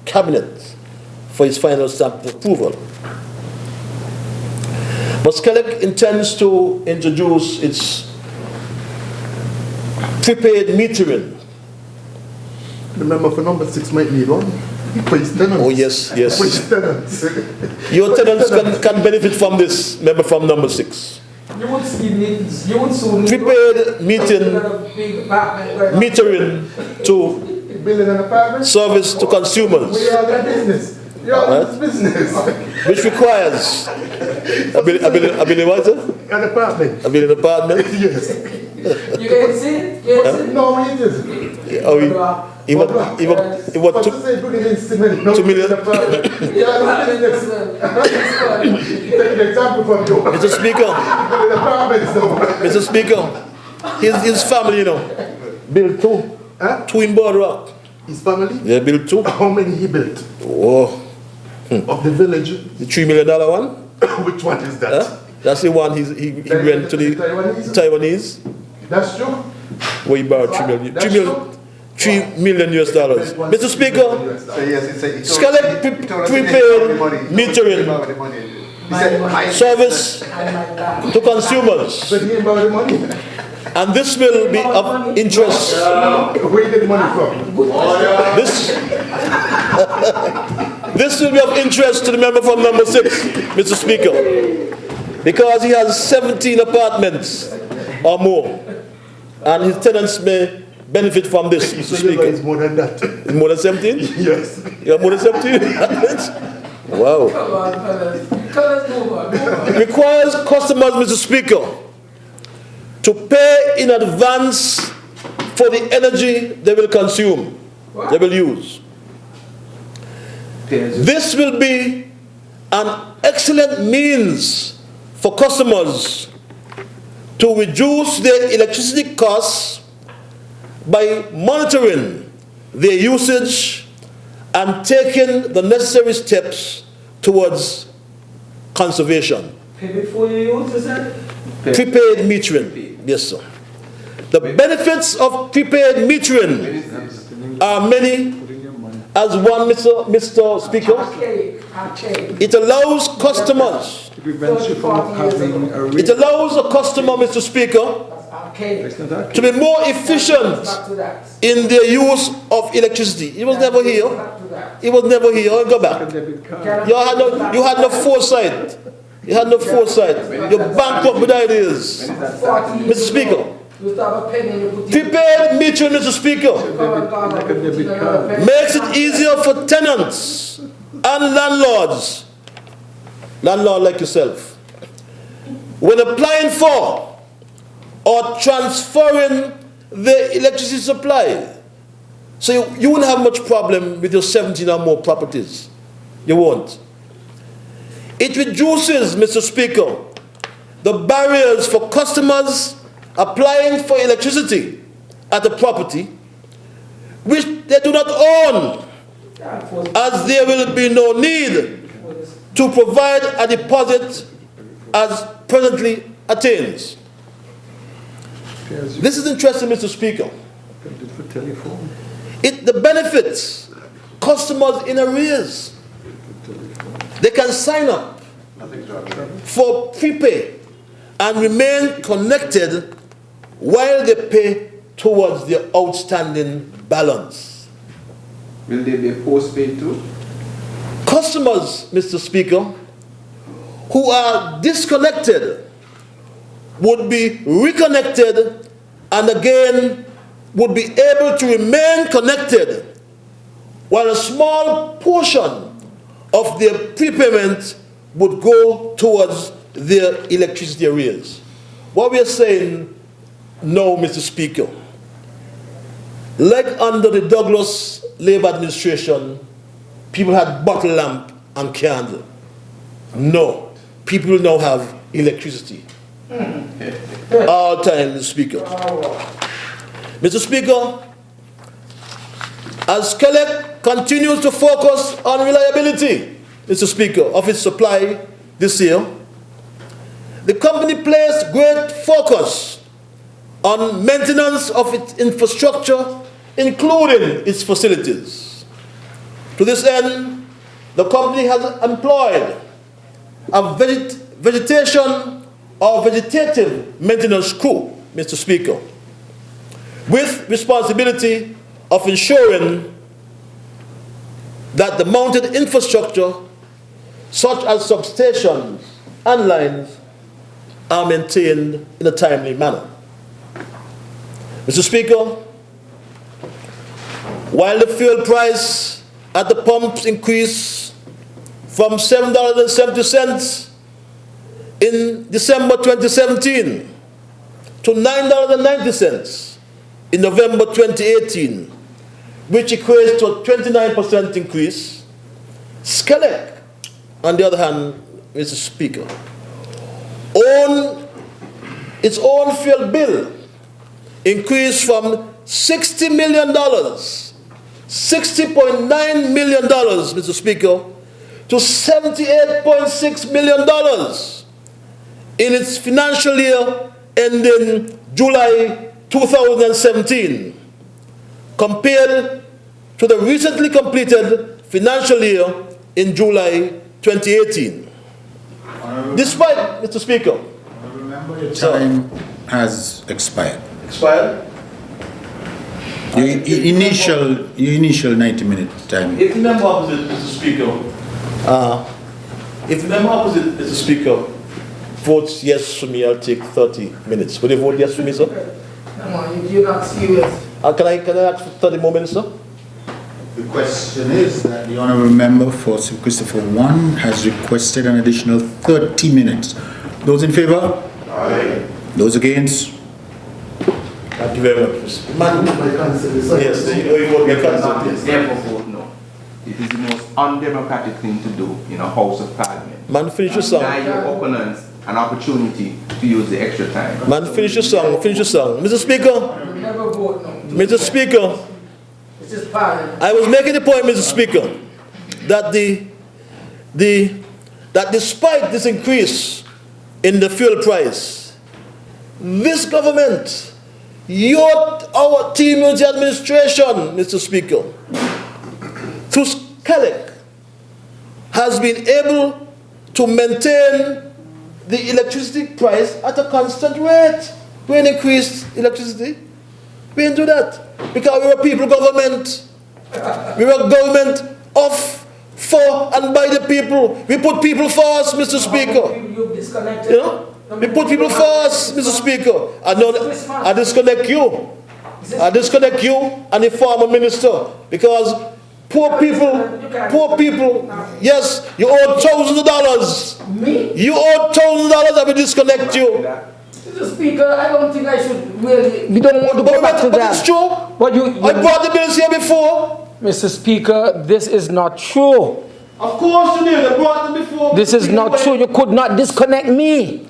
cabinet for its final stamp of approval. But Skellig intends to introduce its prepaid metering. The member for number 6 might need one. For his tenants. Oh yes, For yes. his tenants. Your tenants can benefit from this, member from number 6. You would soon need Prepaid metering to Building an apartment. service to consumers, We are in business. You are in business. which requires a building what, sir? An apartment. A building apartment. Yes. You can see it? You can see it? No, it is. Oh, even But two, to say building in cement, no 2 million. an apartment. You are in business. Take an example from you. Mr. Speaker, Building apartments though. Mr. Speaker, his family, built two in Boardwalk. His family? They built 2. How many he built? Oh, Of the village? the $3 million one? Which one is that? Huh? That's the one he went to the Taiwanese, That's true. where he borrowed $3 million US dollars. Mr. Speaker, So yes, it's a Skellig prepaid metering service to consumers. But he ain't borrow the money. And this will be of interest. Where you get the money from? This will be of interest to the member from number 6, Mr. Speaker, because he has 17 apartments or more, and his tenants may benefit from this, Mr. Speaker. It's more than that. It's more than 17? Yes. You have more than 17? Wow. Come on, fellas, move on. It requires customers, Mr. Speaker, to pay in advance for the energy they will consume, they will use. This will be an excellent means for customers to reduce their electricity costs by monitoring their usage and taking the necessary steps towards conservation. Pay before you use, is it? Prepaid metering, yes sir. The benefits of prepaid metering are many, as one, Mr. Speaker. Archaic. It allows customers, It prevents you from having a it allows a customer, Mr. Speaker, Archaic. to be more efficient Back to that. in their use of electricity. He was never here. Back to that. He was never here. Go back. You had no foresight. You had no foresight. You're bankrupt with ideas. 40 years Mr. Speaker. ago, you used to have a penny and you put it Prepaid metering, Mr. Speaker, in. makes it easier for tenants and landlords like yourself, when applying for or transferring the electricity supply. So you won't have much problem with your 17 or more properties. You won't. It reduces, Mr. Speaker, the barriers for customers applying for electricity at a property which they do not own, as there will be no need to provide a deposit as presently attains. This is interesting, Mr. Speaker. The benefits customers in arrears. They can sign up for prepay and remain connected while they pay towards their outstanding balance. Will they be postpaid too? Customers, Mr. Speaker, who are disconnected would be reconnected and again would be able to remain connected, while a small portion of their prepayment would go towards their electricity arrears. What we are saying, no, Mr. Speaker, like under the Douglas Labour administration, people had bottle lamp and candle. No, people now have electricity. All time, Mr. Speaker. Mr. Speaker, as Kelec continues to focus on reliability, Mr. Speaker, of its supply this year, the company placed great focus on maintenance of its infrastructure, including its facilities. To this end, the company has employed a vegetation or vegetative maintenance crew, Mr. Speaker, with responsibility of ensuring that the mounted infrastructure, such as substations and lines, are maintained in a timely manner. Mr. Speaker, while the fuel price at the pumps increased from $7.70 in December 2017 to $9.90 in November 2018, which equates to a 29% increase, Kelec, on the other hand, Mr. Speaker, its own fuel bill increased from $60 million, $60.9 million, Mr. Speaker, to $78.6 million in its financial year ending July 2017, compared to the recently completed financial year in July 2018. Despite, Mr. Speaker. Remember, your time has expired. Expired? Your initial 90-minute time. If the member opposite, Mr. Speaker, if the member opposite, Mr. Speaker, votes yes for me, I'll take 30 minutes. Would you vote yes for me, sir? Come on, you're not serious. Can I ask for 30 more minutes, sir? The question is that the honourable member for Sir Christopher 1 has requested an additional 30 minutes. Those in favour? Aye. Those against? Thank you very much, Mr. Man, yes, you vote by consent, yes. Therefore vote no. It is the most undemocratic thing to do in a House of Parliament. Man, finish your song. Deny your opponents an opportunity to use the extra time. Man, finish your song, finish your song. Mr. Speaker, Never vote no. Mr. Speaker, This is Parliament. I was making the point, Mr. Speaker, that that despite this increase in the fuel price, this government, our team unity administration, Mr. Speaker, through SCALEC, has been able to maintain the electricity price at a constant rate. We ain't increased electricity. We didn't do that because we were people government. We were government of, for, and by the people. We put people first, Mr. Speaker. You disconnected. You know? We put people first, Mr. Speaker. I disconnect you. I disconnect you and the former minister because poor people, yes, you owe thousands of dollars. Me? You owe thousands of dollars, I will disconnect you. Mr. Speaker, I don't think I should really. We don't want to go back to But that. it's true. But I brought the bills here before. Mr. Speaker, this is not true. Of course you did. I brought them before. This is not true. You could not disconnect me.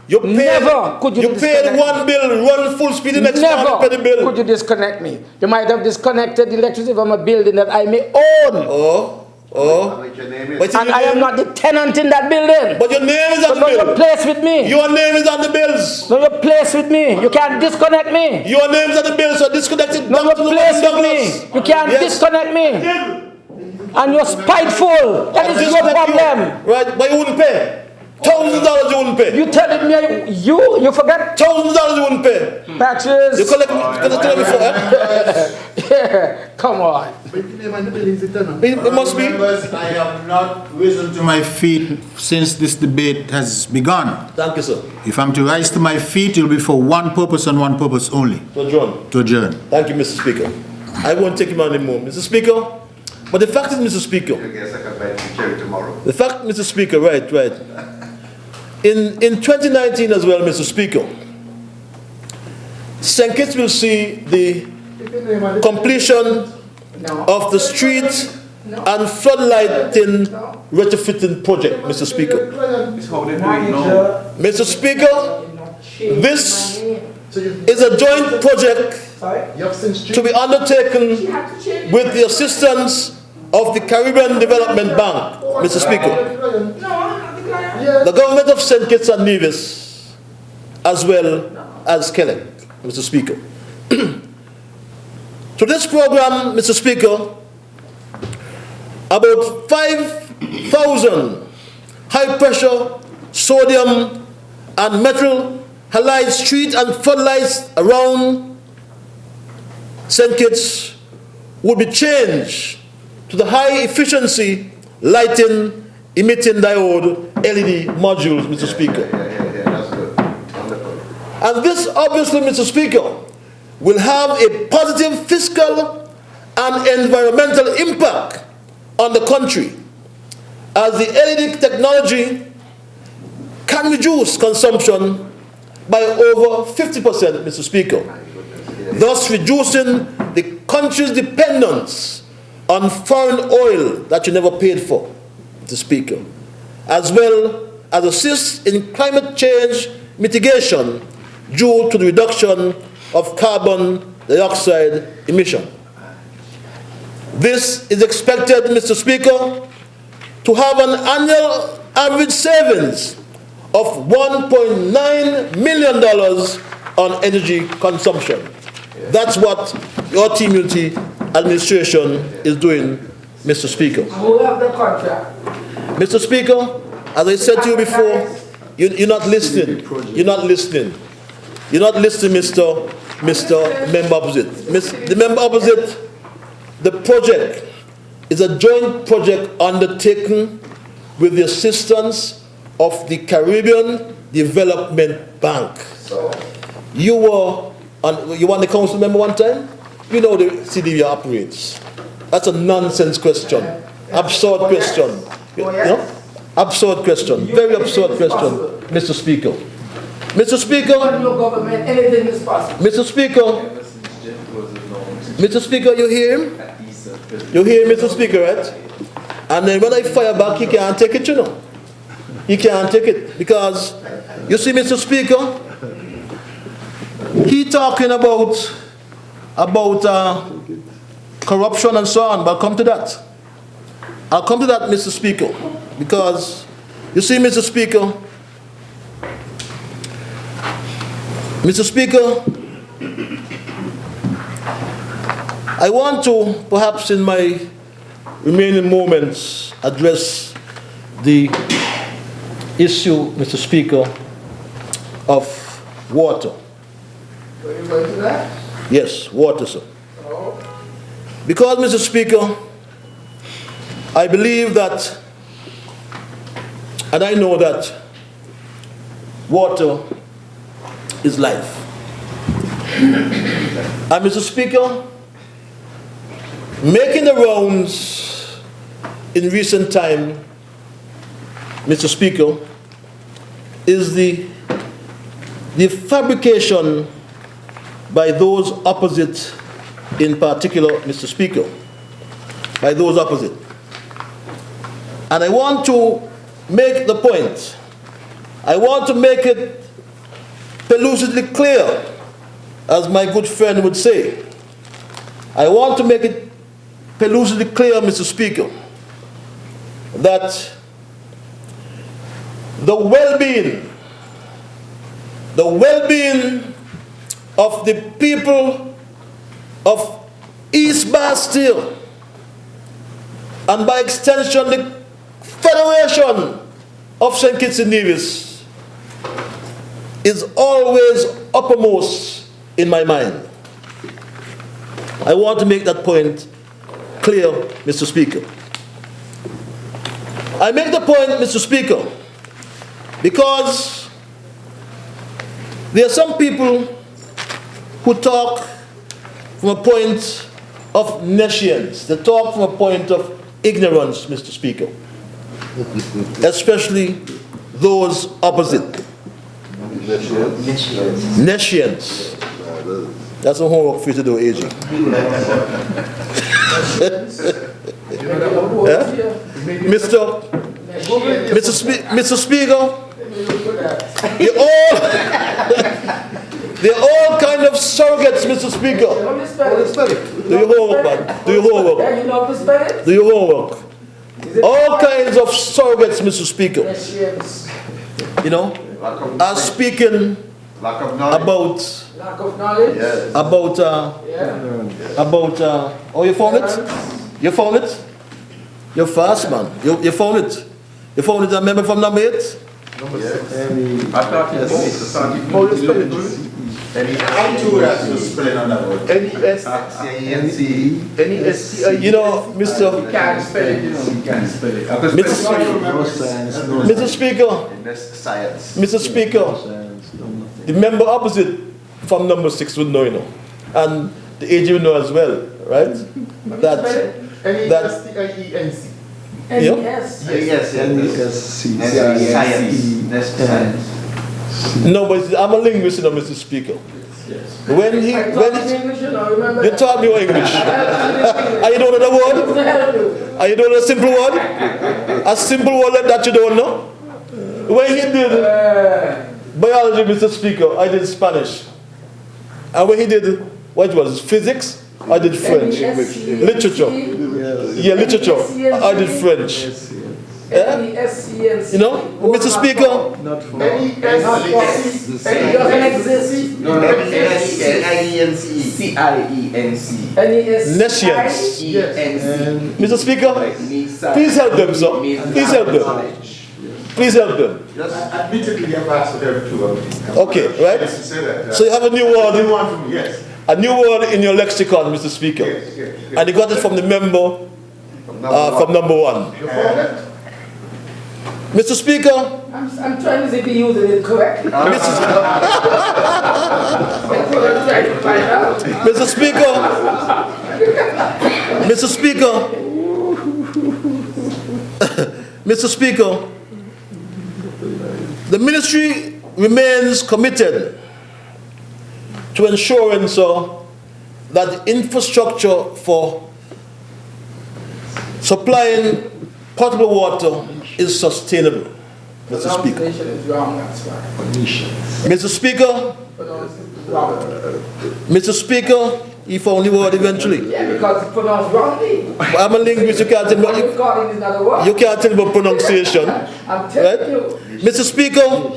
You paid, Never could you paid disconnect one bill, run full speed the next Never morning, pay the bill. could you disconnect me. You might have disconnected the electricity from a building that I may own. But And I am not the tenant in that building. But your name is on the So know your bill. place with me. Your name is on the bills. Know your place with me. You can't disconnect me. Your name is on the bills, so disconnected. Know your place with me. You can't disconnect me. And you're spiteful. That is your problem. Right, but you wouldn't pay. Thousands of dollars you wouldn't pay. You telling me you forget? Thousands of dollars you wouldn't pay. Patches. You collect me for that. Yeah, come on. It must be. Members, I have not risen to my feet since this debate has begun. Thank you, sir. If I'm to rise to my feet, it will be for one purpose and one purpose only, So, John. to adjourn. Thank you, Mr. Speaker. I won't take him anymore, Mr. Speaker. But the fact is, Mr. Speaker. I guess I can buy the cherry tomorrow. The fact, Mr. Speaker, right. In 2019 as well, Mr. Speaker, St. Kitts will see the completion of the street and floodlighting retrofitting project, Mr. Speaker. It's how they do it now. Mr. Speaker, this is a joint project to be undertaken with the assistance of the Caribbean Development Bank, Mr. Speaker. The government of St. Kitts and Nevis, as well as SCALEC, Mr. Speaker. To this program, Mr. Speaker, about 5,000 high-pressure sodium and metal halide street and floodlights around St. Kitts would be changed to the high-efficiency lighting emitting diode LED modules, Mr. Speaker. Yeah, that's good. Wonderful. And this obviously, Mr. Speaker, will have a positive fiscal and environmental impact on the country, as the LED technology can reduce consumption by over 50%, Mr. Speaker, thus reducing the country's dependence on foreign oil that you never paid for, Mr. Speaker, as well as assist in climate change mitigation due to the reduction of carbon dioxide emission. This is expected, Mr. Speaker, to have an annual average savings of $1.9 million on energy consumption. That's what your team unity administration is doing, Mr. Speaker. Who have the contract? Mr. Speaker, as I said to you before, You're not listening. You're not listening. You're not listening, Mr. Member Opposite. The Member Opposite, the project is a joint project undertaken with the assistance of the Caribbean Development Bank. You were on the council member one time? You know the CDB operates. That's a nonsense question. Absurd question. You know? Absurd question. Very absurd question, Mr. Speaker. Mr. Speaker. Anything is possible. Mr. Speaker. Mr. Speaker, you hear him? You hear him, Mr. Speaker, right? And then when I fire back, he can't take it, you know. He can't take it because, you see, Mr. Speaker, he talking about corruption and so on, but I'll come to that. I'll come to that, Mr. Speaker, because, you see, Mr. Speaker, I want to, perhaps in my remaining moments, address the issue, Mr. Speaker, of water. Are you going to that? Yes, water, sir. Oh. Because, Mr. Speaker, I believe that, and I know that, water is life. And, Mr. Speaker, making the rounds in recent time, Mr. Speaker, is the fabrication by those opposite, in particular, Mr. Speaker, by those opposite. And I want to make the point, I want to make it pellucidly clear, as my good friend would say. I want to make it pellucidly clear, Mr. Speaker, that the well-being of the people of East Bastille, and by extension the Federation of St. Kitts and Nevis, is always uppermost in my mind. I want to make that point clear, Mr. Speaker. I make the point, Mr. Speaker, because there are some people who talk from a point of nescience. They talk from a point of ignorance, Mr. Speaker. Especially those opposite. Nescience. That's a homework for you to do, AG. Mr. Speaker, they're all kind of surrogates, Mr. Speaker. Do your homework, man. Do your homework. Do your homework. All kinds of surrogates, Mr. Speaker. You know, are speaking about lack of knowledge. Yes. Oh, you found it? You found it? You're fast, man. You found it. You found it. I remember from number 8. Number 6. I thought it was You know, Mr. can't spell it, you know. You can't spell it. Mr. Speaker. Mr. Speaker. The member opposite from number 6 would know, you know. And the AG would know as well, right? N-E-S-T-I-E-N-C. No, but I'm a linguist, you know, Mr. Speaker. When he you taught me English. Are you don't know the word? Are you don't know a simple word? A simple word like that you don't know? When he did biology, Mr. Speaker, I did Spanish. And when he did, what was it, physics? I did French. Literature. Yeah, literature. I did French. Yeah? You know, Mr. Speaker. It doesn't exist. Nescience. Mr. Speaker, please help them, sir. Please help them. Please help them. Admittedly, I've asked for them too. Okay, right? Yes, to say that, So you have a new word. New one from me, yes. A new word in your lexicon, Mr. Speaker. Yes, yes, yes. And you got it from the member from number one. You found it? Mr. Speaker, I'm trying to see if you're using it correctly. Mr. Speaker, Mr. Speaker, Mr. Speaker, the ministry remains committed to ensuring, sir, that the infrastructure for supplying potable water is sustainable. Mr. Speaker. Pronunciation is wrong, that's why. Mr. Speaker, Pronunciation is wrong. Mr. Speaker, he found the word eventually. Yeah, because it's pronounced wrongly. I'm a linguist, you can't tell What me, you're calling is not a word. you can't tell me about pronunciation. I'm telling Right? you. Mr. Speaker,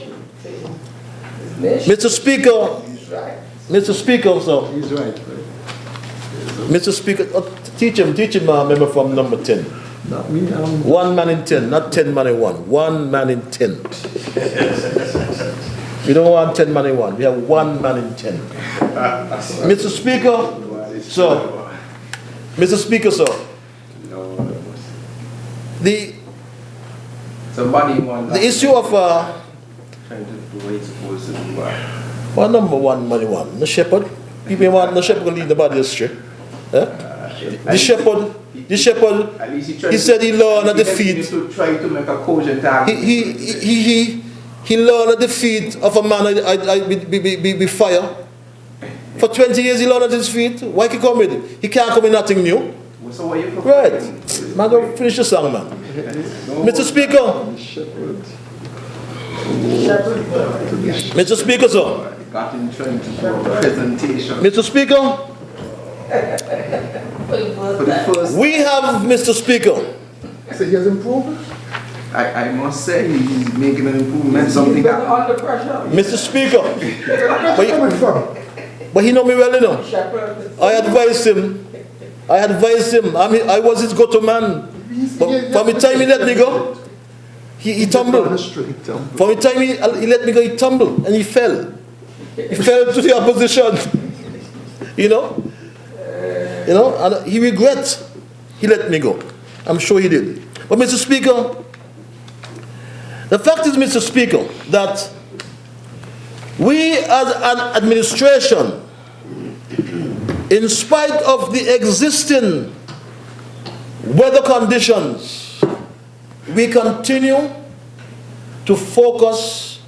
Nation Mr. Speaker, is right. Mr. Speaker, sir. He's right. Mr. Speaker, teach him, remember from number 10. Not me, 1 man in 10, not 10 man in 1. 1 man in 10. We don't want 10 man in 1. We have 1 man in 10. Mr. Speaker, sir. Mr. Speaker, sir. The issue of trying to do what it's supposed to do. what number 1 man in 1? The shepherd. People want the shepherd to lead the body astray. The shepherd. At least He said he learned at the feet. To try to make a cogent argument. He learned at the feet of a man be fire. For 20 years he learned at his feet. Why he come with it? He can't come with nothing new. So what you Right. Man, go finish the song, man. Mr. Speaker. Mr. Speaker, sir. got him trying to do a presentation. Mr. Speaker. For the first, We have, Mr. Speaker. So he has improved? I must say he's making an improvement. Something He's better that under pressure. Mr. Speaker. Where you coming from? But he know me well enough. Shepherd. I advised him. I was his go-to man. But from the time he let me go, he tumbled. From the time he let me go, he tumbled and he fell. He fell to the opposition. You know, and he regrets he let me go. I'm sure he did. But Mr. Speaker, the fact is, Mr. Speaker, that we as an administration, in spite of the existing weather conditions, we continue to focus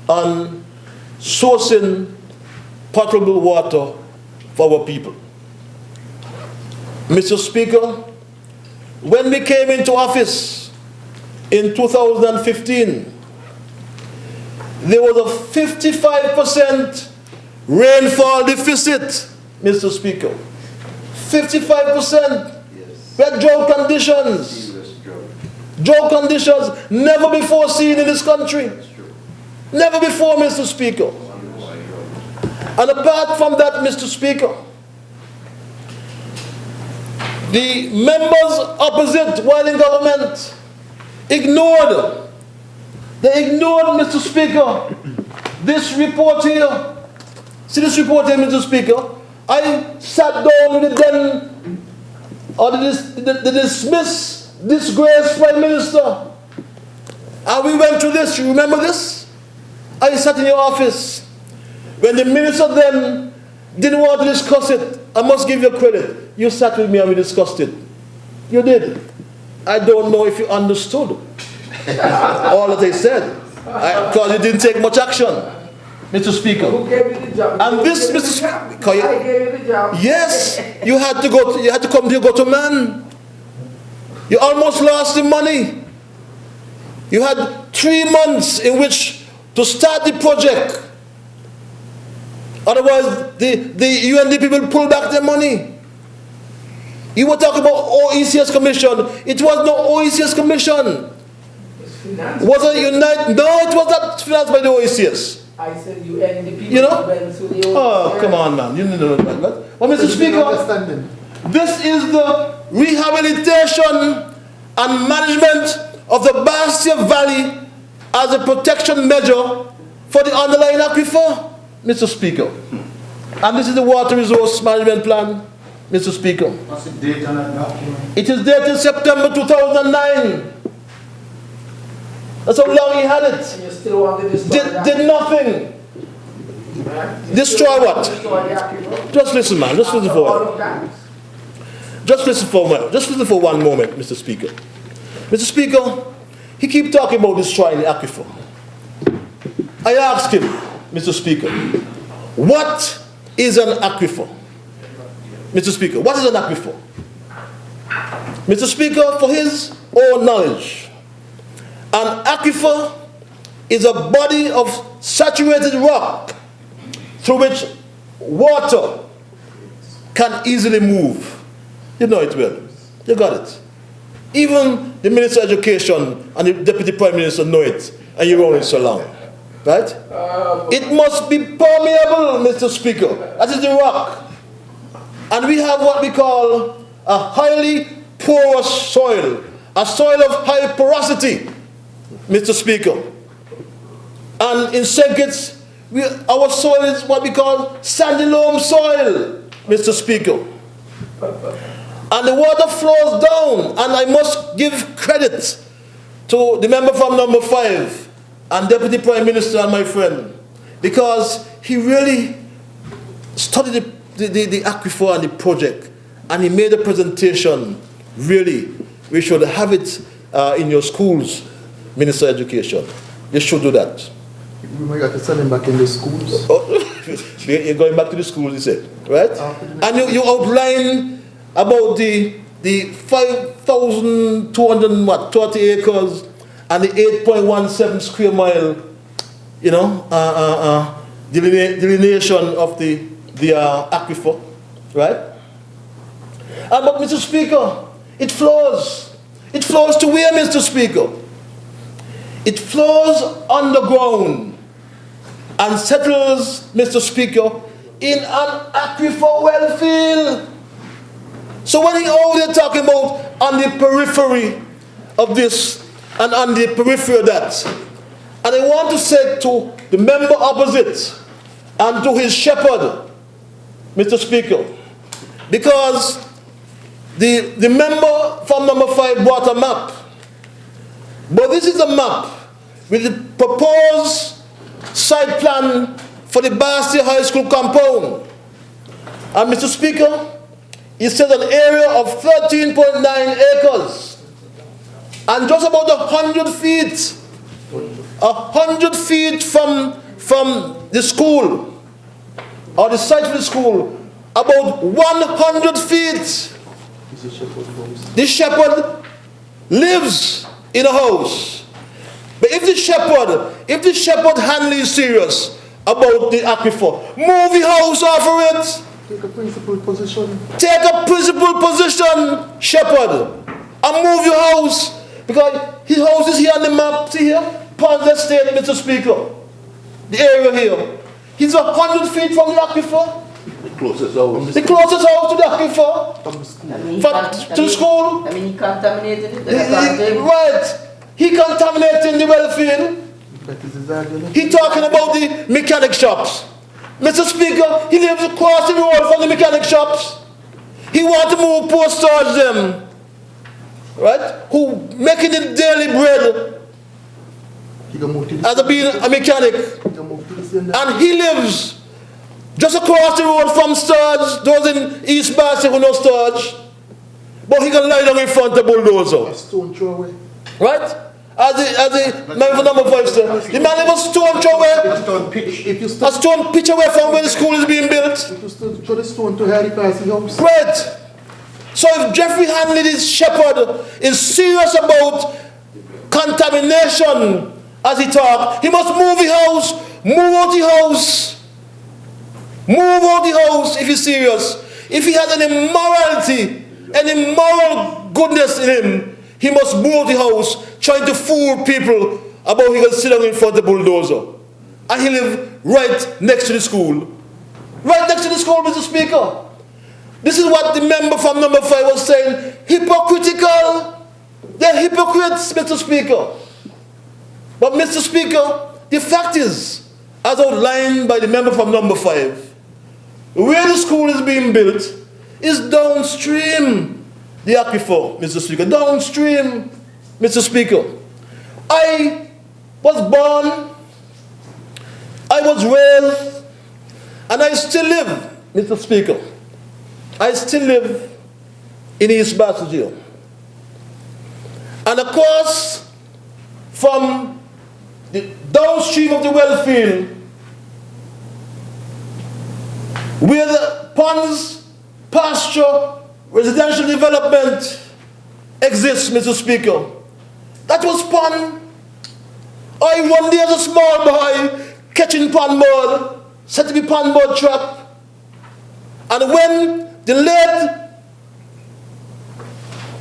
on sourcing potable water for our people. Mr. Speaker, when we came into office in 2015, there was a 55% rainfall deficit, Mr. Speaker. 55%. We had drought conditions. Drought conditions never before seen in this country. Never before, Mr. Speaker. And apart from that, Mr. Speaker, the members opposite while in government ignored. They ignored, Mr. Speaker, this report here. See this report here, Mr. Speaker? I sat down with the disgraced Prime Minister. And we went through this. You remember this? I sat in your office. When the minister then didn't want to discuss it, I must give you credit. You sat with me and we discussed it. You did. I don't know if you understood all that I said. Because it didn't take much action, Mr. Speaker. Who gave you the job? And this, Mr. Speaker, I gave you the job. yes, you had to come to your go-to man. You almost lost the money. You had 3 months in which to start the project. Otherwise, the UNDP will pull back their money. You were talking about OECS Commission. It was no OECS Commission. Was it United? No, it was not financed by the OECS. I said UNDP. You know? went to the Oh, OECS. come on, man. You know that. Well, Mr. Speaker, this is the rehabilitation and management of the Bastia Valley as a protection measure for the underlying aquifer, Mr. Speaker. And this is the Water Resource Management Plan, Mr. Speaker. What's the date on that document? It is dated September 2009. That's how long he had it. You still want to destroy Did nothing. Destroy what? Just listen, man. Just listen for a while. Just listen for one moment, Mr. Speaker. Mr. Speaker, he keep talking about destroying the aquifer. I asked him, Mr. Speaker, what is an aquifer? Mr. Speaker, what is an aquifer? Mr. Speaker, for his own knowledge, an aquifer is a body of saturated rock through which water can easily move. You know it well. You got it. Even the Minister of Education and the Deputy Prime Minister know it, and you've known it so long. Right? It must be permeable, Mr. Speaker. That is the rock. And we have what we call a highly porous soil, a soil of high porosity, Mr. Speaker. And in St. Kitts, our soil is what we call sandy loam soil, Mr. Speaker. And the water flows down, and I must give credit to the member from number 5 and Deputy Prime Minister and my friend, because he really studied the aquifer and the project, and he made a presentation. Really, we should have it in your schools, Minister of Education. You should do that. We might have to send him back in the schools. You're going back to the schools, he said, right? And you outline about the 5,230 acres and the 8.17 square mile, you know, delineation of the aquifer, right? But Mr. Speaker, it flows. It flows to where, Mr. Speaker? It flows underground and settles, Mr. Speaker, in an aquifer well field. So when he always talking about on the periphery of this and on the periphery of that, and I want to say to the member opposite and to his shepherd, Mr. Speaker, because the member from number 5 brought a map, but this is a map with the proposed site plan for the Bastia High School compound. And Mr. Speaker, it says an area of 13.9 acres and just about 100 feet, 100 feet from the school or the site for the school, about 100 feet. The shepherd lives in a house. But if the shepherd handle is serious about the aquifer, move the house off of it. Take a principal position. Take a principal position, shepherd, and move your house. Because his house is here on the map, see here? Pond Estate, Mr. Speaker. The area here. He's 100 feet from the aquifer. The closest house. The closest house to the aquifer. To the school. I mean, he contaminated it. Right. He contaminating the well field. He talking about the mechanic shops. Mr. Speaker, he lives across the road from the mechanic shops. He want to move poor stars them. Right? Who making the daily bread as being a mechanic. And he lives just across the road from Sturge, those in East Bastia who know Sturge. But he can lie down in front of the bulldozer. A stone throw away. Right? As the man for number 5 said, the man never stone throw away. A stone pitch away from where the school is being built. If you throw the stone to Harry Passing house. Right. So if Jeffrey Hanley, this shepherd, is serious about contamination as he talk, he must move the house, move out the house. Move out the house if he's serious. If he has any morality, any moral goodness in him, he must move out the house, trying to fool people about he can sit down in front of the bulldozer. And he live right next to the school. Right next to the school, Mr. Speaker. This is what the member from number 5 was saying. Hypocritical. They're hypocrites, Mr. Speaker. But Mr. Speaker, the fact is, as outlined by the member from number 5, where the school is being built is downstream the aquifer, Mr. Speaker. Downstream, Mr. Speaker. I was born, I was raised, and I still live, Mr. Speaker. I still live in East Basseterre. And of course, from the downstream of the well field, where the ponds, pasture, residential development exists, Mr. Speaker, that was pond. I one day as a small boy catching pond bird, set to be pond bird trap. And when the late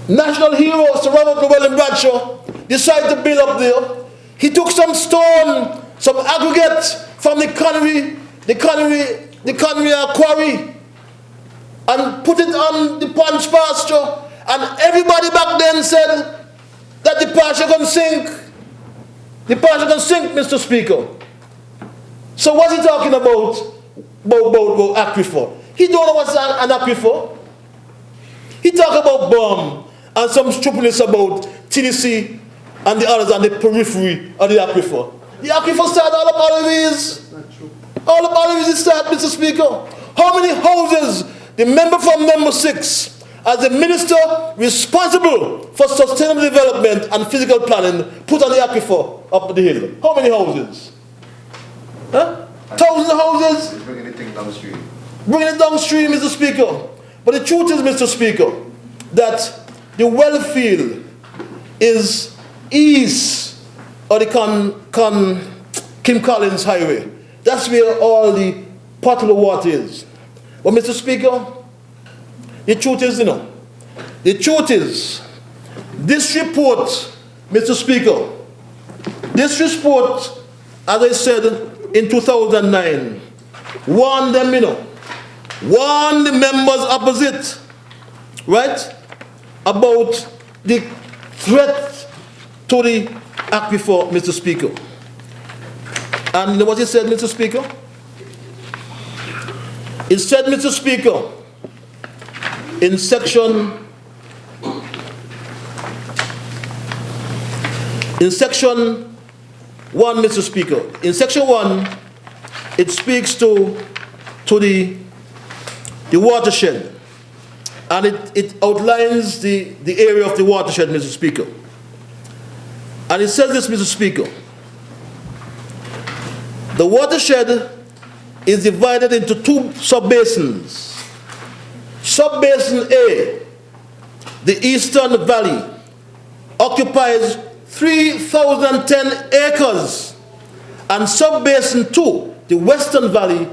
national hero, Sir Robert Llewellyn Bradshaw, decided to build up there, he took some stone, some aggregate from the quarry, quarry, and put it on the pond's pasture. And everybody back then said that the pasture can sink. The pasture can sink, Mr. Speaker. So what's he talking about aquifer? He don't know what's an aquifer. He talk about bomb and some stupidness about Tennessee and the others on the periphery of the aquifer. The aquifer start all up always. All up always start, Mr. Speaker. How many houses the member from number 6, as the minister responsible for sustainable development and physical planning, put on the aquifer up the hill? How many houses? Huh? 1,000 houses? He's bringing the thing downstream. Bringing it downstream, Mr. Speaker. But the truth is, Mr. Speaker, that the well field is east of the Kim Collins Highway. That's where all the potable water is. But Mr. Speaker, the truth is, the truth is, this report, Mr. Speaker, this report, as I said in 2009, warned them, warned the members opposite, right, about the threat to the aquifer, Mr. Speaker. And what he said, Mr. Speaker? It said, Mr. Speaker, in section 1, Mr. Speaker, in section 1, it speaks to the watershed, and it outlines the area of the watershed, Mr. Speaker. And it says this, Mr. Speaker: the watershed is divided into 2 subbasins. Subbasin A, the Eastern Valley, occupies 3,010 acres, and Subbasin 2, the Western Valley,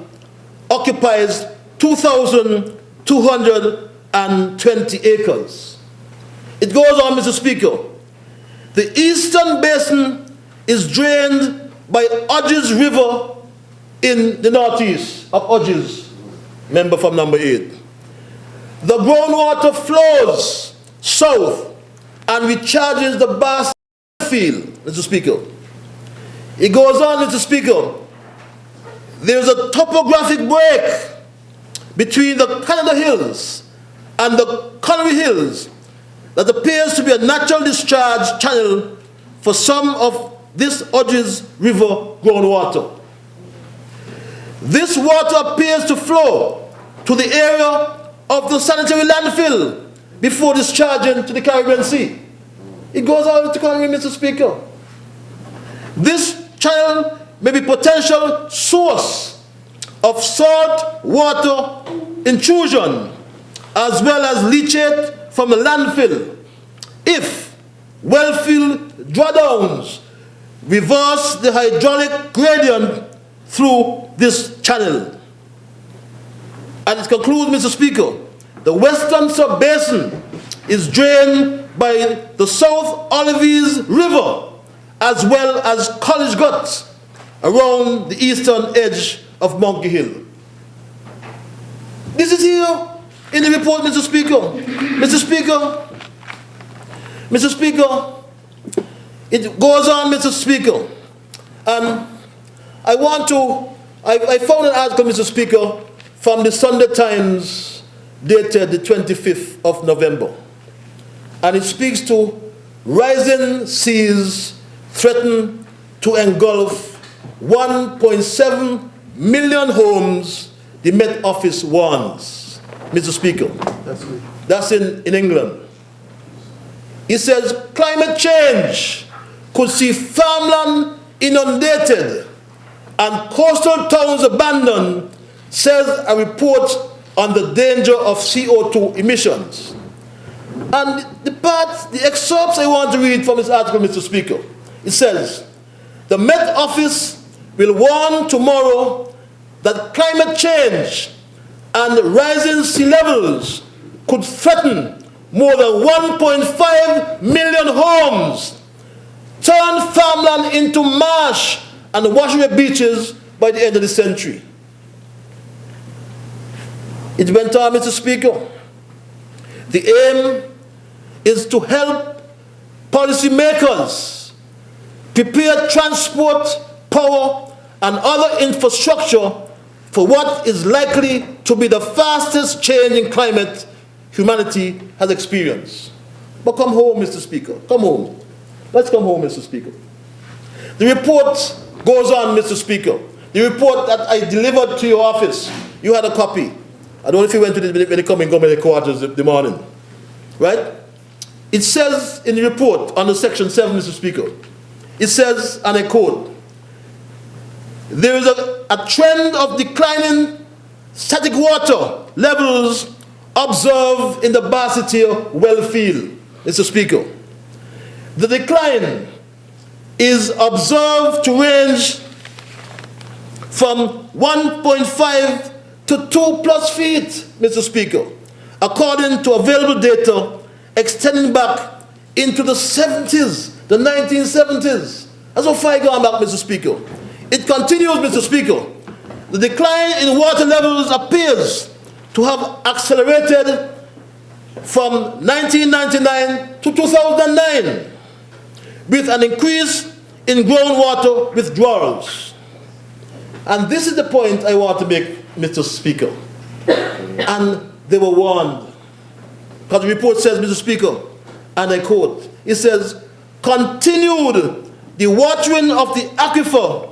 occupies 2,220 acres. It goes on, Mr. Speaker. The Eastern Basin is drained by Hodges River in the northeast of Hodges, member from number 8. The groundwater flows south and recharges the Bass field, Mr. Speaker. It goes on, Mr. Speaker. There's a topographic break between the Canada Hills and the Connery Hills that appears to be a natural discharge channel for some of this Hodges River groundwater. This water appears to flow to the area of the sanitary landfill before discharging to the Caribbean Sea. It goes out to Connery, Mr. Speaker. This channel may be potential source of salt water intrusion as well as leachate from the landfill if wellfield drawdowns reverse the hydraulic gradient through this channel. And it concludes, Mr. Speaker, the western sub-basin is drained by the South Olives River as well as College Guts around the eastern edge of Monkey Hill. This is here in the report, Mr. Speaker. Mr. Speaker, it goes on, Mr. Speaker. And I found an article, Mr. Speaker, from the Sunday Times dated the 25th of November. And it speaks to rising seas threaten to engulf 1.7 million homes, the Met Office warns, Mr. Speaker. That's in England. It says climate change could see farmland inundated and coastal towns abandoned, says a report on the danger of CO2 emissions. And the excerpts I want to read from this article, Mr. Speaker, it says, the Met Office will warn tomorrow that climate change and rising sea levels could threaten more than 1.5 million homes, turn farmland into marsh and wash away beaches by the end of the century. It went on, Mr. Speaker. The aim is to help policymakers prepare transport, power, and other infrastructure for what is likely to be the fastest change in climate humanity has experienced. But come home, Mr. Speaker. Come home. Let's come home, Mr. Speaker. The report goes on, Mr. Speaker. The report that I delivered to your office, you had a copy. I don't know if you went to the when you come in government quarters the morning. Right? It says in the report under section 7, Mr. Speaker, it says, and I quote, there is a trend of declining static water levels observed in the Basseterre well field, Mr. Speaker. The decline is observed to range from 1.5 to 2+ feet, Mr. Speaker, according to available data extending back into the 70s, the 1970s. That's how far going back, Mr. Speaker. It continues, Mr. Speaker. The decline in water levels appears to have accelerated from 1999 to 2009, with an increase in groundwater withdrawals. And this is the point I want to make, Mr. Speaker. And they were warned. Because the report says, Mr. Speaker, and I quote, it says, continued dewatering of the aquifer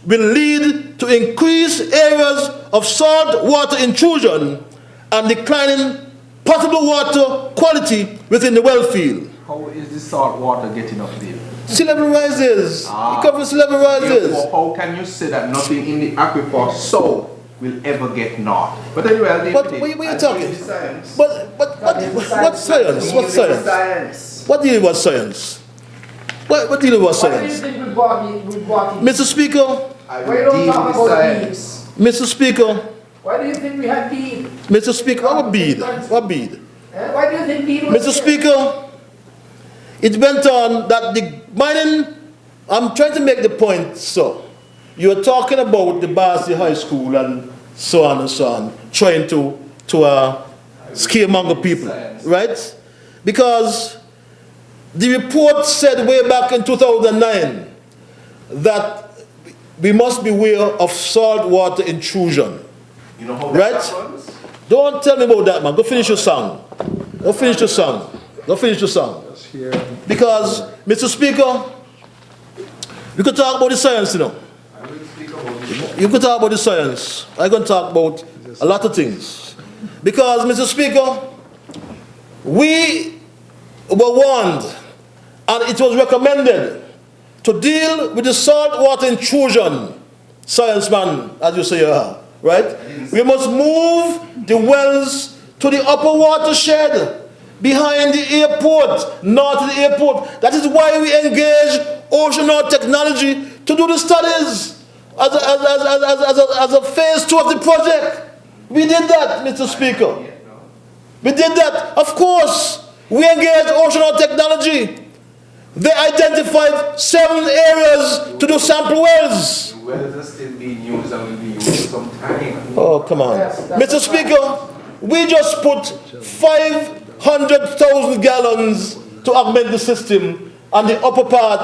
will lead to increased areas of salt water intrusion and declining potable water quality within the well field. How is the salt water getting up there? Sea level rises. It covers sea level rises. Therefore, how can you say that nothing in the aquifer south will ever get north? But anyway, what are you talking? What science? What science? What deal with science? What deal with science? Why do you think we bought Mr. Speaker? Why don't talk about beads? Mr. Speaker? Why do you think we had bead? Mr. Speaker, what bead? What bead? Why do you think bead was Mr. Speaker, it went on that the mining, I'm trying to make the point, so you're talking about the Barnsley High School and so on, trying to scaremonger people, right? Because the report said way back in 2009 that we must beware of salt water intrusion. You know how right? that happens? Don't tell me about that, man. Go finish your song. Go finish your song. Go finish your song. Because, Mr. Speaker, you could talk about the science, you know. You could talk about the science. I can talk about a lot of things. Because, Mr. Speaker, we were warned, and it was recommended to deal with the salt water intrusion, science man, as you say you are, right? We must move the wells to the upper watershed behind the airport, north of the airport. That is why we engage Oceanaut Technology to do the studies as a phase 2 of the project. We did that, Mr. Speaker. We did that. Of course, we engaged Oceanaut Technology. They identified 7 areas to do sample wells. The wells are still being used and will be used for some time. Oh, come on. Mr. Speaker, we just put 500,000 gallons to augment the system, and the upper part,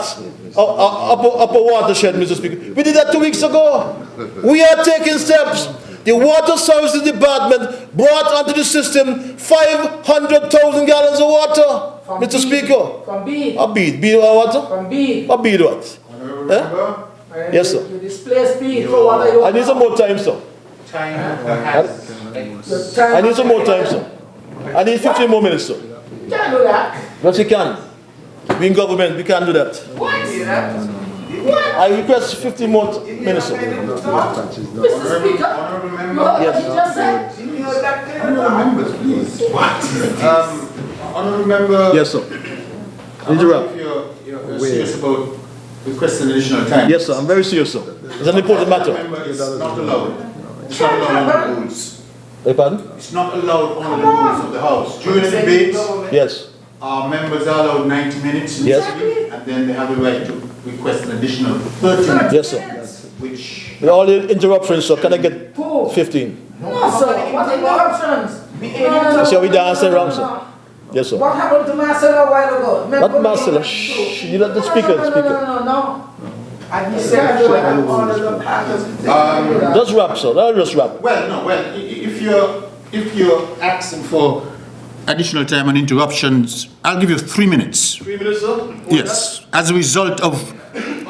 upper watershed, Mr. Speaker. We did that 2 weeks ago. We are taking steps. The Water Services Department brought onto the system 500,000 gallons of water, Mr. Speaker. From Beed. A bead. Bead water? From Beed. A bead what? Yes, sir. You displace Beed for water. You I need some more time, sir. I need some more time, sir. I need 15 more minutes, sir. You can't do that. Yes, you can. We in government, we can't do that. What? I request 15 more minutes, sir. Mr. Speaker, you heard what he just said? Members, please. Honourable Member. Yes, sir. Interrupt. If you're serious about requesting additional time. Yes, sir. I'm very serious, sir. It's an important matter. Member, it's not allowed. It's not allowed under the rules. Pardon? It's not allowed under the rules of the House. During the debate, Yes. members are allowed 90 minutes in Yes. speak, and then they have the right to request an additional 30 minutes. Yes, sir. Which With all the interruptions, sir, can I get 15? No, sir. What interruptions? You see how we dance around, sir? Yes, sir. What happened to Marcella a while ago? Not Marcella. Shh. You let the speaker. No. Just rap, sir. I'll just rap. Well, no. Well, if you're asking for additional time and interruptions, I'll give you 3 minutes. 3 minutes, sir? Yes, as a result of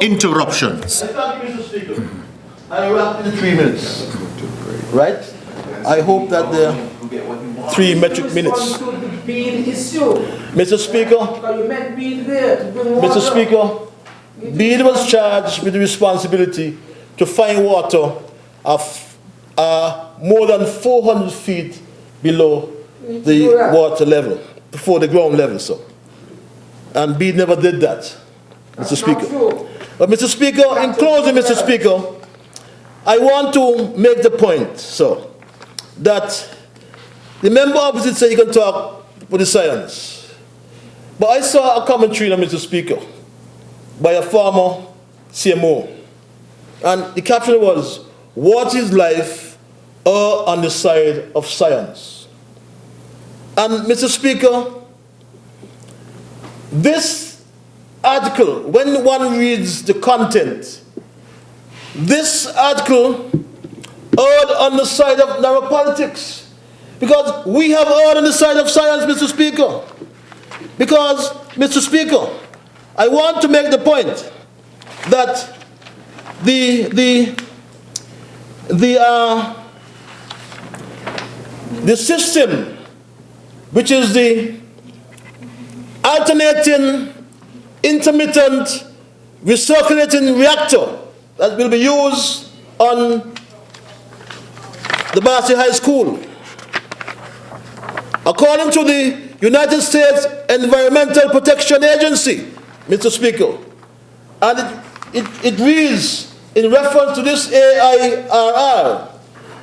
interruptions. Thank you, Mr. Speaker. I rap in 3 minutes. Right? I hope that the 3 metric minutes. Mr. Speaker, Mr. Speaker, Beed was charged with the responsibility to find water of more than 400 feet below the water level, before the ground level, sir. And Beed never did that, Mr. Speaker. But Mr. Speaker, in closing, Mr. Speaker, I want to make the point, sir, that the member opposite said he can talk with the science. But I saw a commentary, Mr. Speaker, by a former CMO. And the caption was, "What is life on the side of science?" And Mr. Speaker, this article, when one reads the content, this article erred on the side of narrow politics. Because we have erred on the side of science, Mr. Speaker. Because, Mr. Speaker, I want to make the point that the system, which is the alternating, intermittent, recirculating reactor that will be used on the Barcy High School, according to the United States Environmental Protection Agency, Mr. Speaker, and it reads in reference to this AIRR,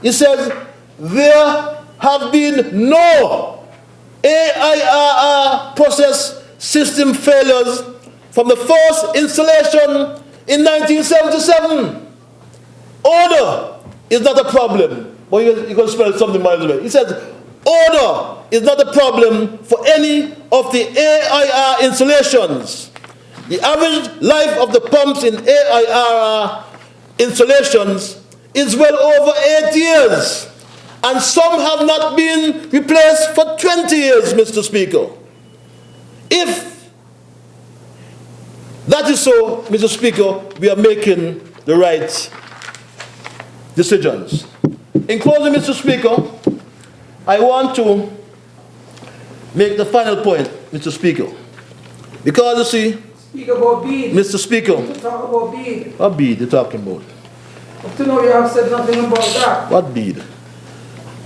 it says there have been no AIRR process system failures from the first installation in 1977. Odor is not a problem. But you can spell something miles away. It says odor is not a problem for any of the AIR installations. The average life of the pumps in AIR installations is well over 8 years. And some have not been replaced for 20 years, Mr. Speaker. If that is so, Mr. Speaker, we are making the right decisions. In closing, Mr. Speaker, I want to make the final point, Mr. Speaker. Because you see, Speak about Beed. Mr. Speaker, To talk about Beed. what bead you talking about? Up to now you have said nothing about that. What bead?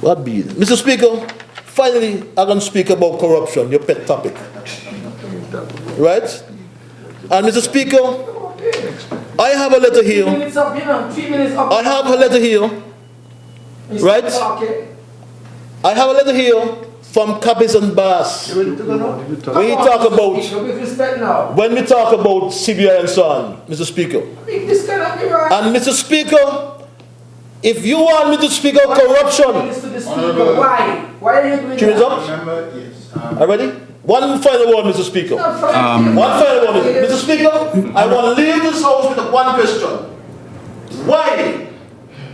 What bead? Mr. Speaker, finally, I'm going to speak about corruption, your pet topic. Right? And Mr. Speaker, I have a letter 3 here. minutes up, 3 minutes up. I have a letter here. Right? I have a letter here from Capis and Bass. When we talk about CBI and so on, Mr. Speaker. This cannot be right. And Mr. Speaker, if you want me to speak of corruption, Why? Why are you doing 3 minutes that? up? Are you ready? One final word, Mr. Speaker. One final word, Mr. Speaker. I want to leave this house with one question. Why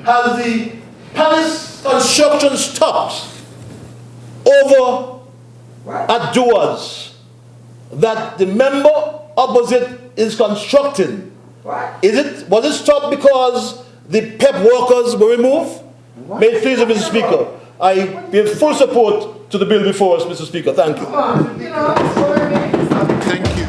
has the palace construction stopped over at doors that the member opposite is constructing? Was it stopped because the PEP workers were removed? May it please, Mr. Speaker. I give full support to the bill before us, Mr. Speaker. Thank you. Thank you.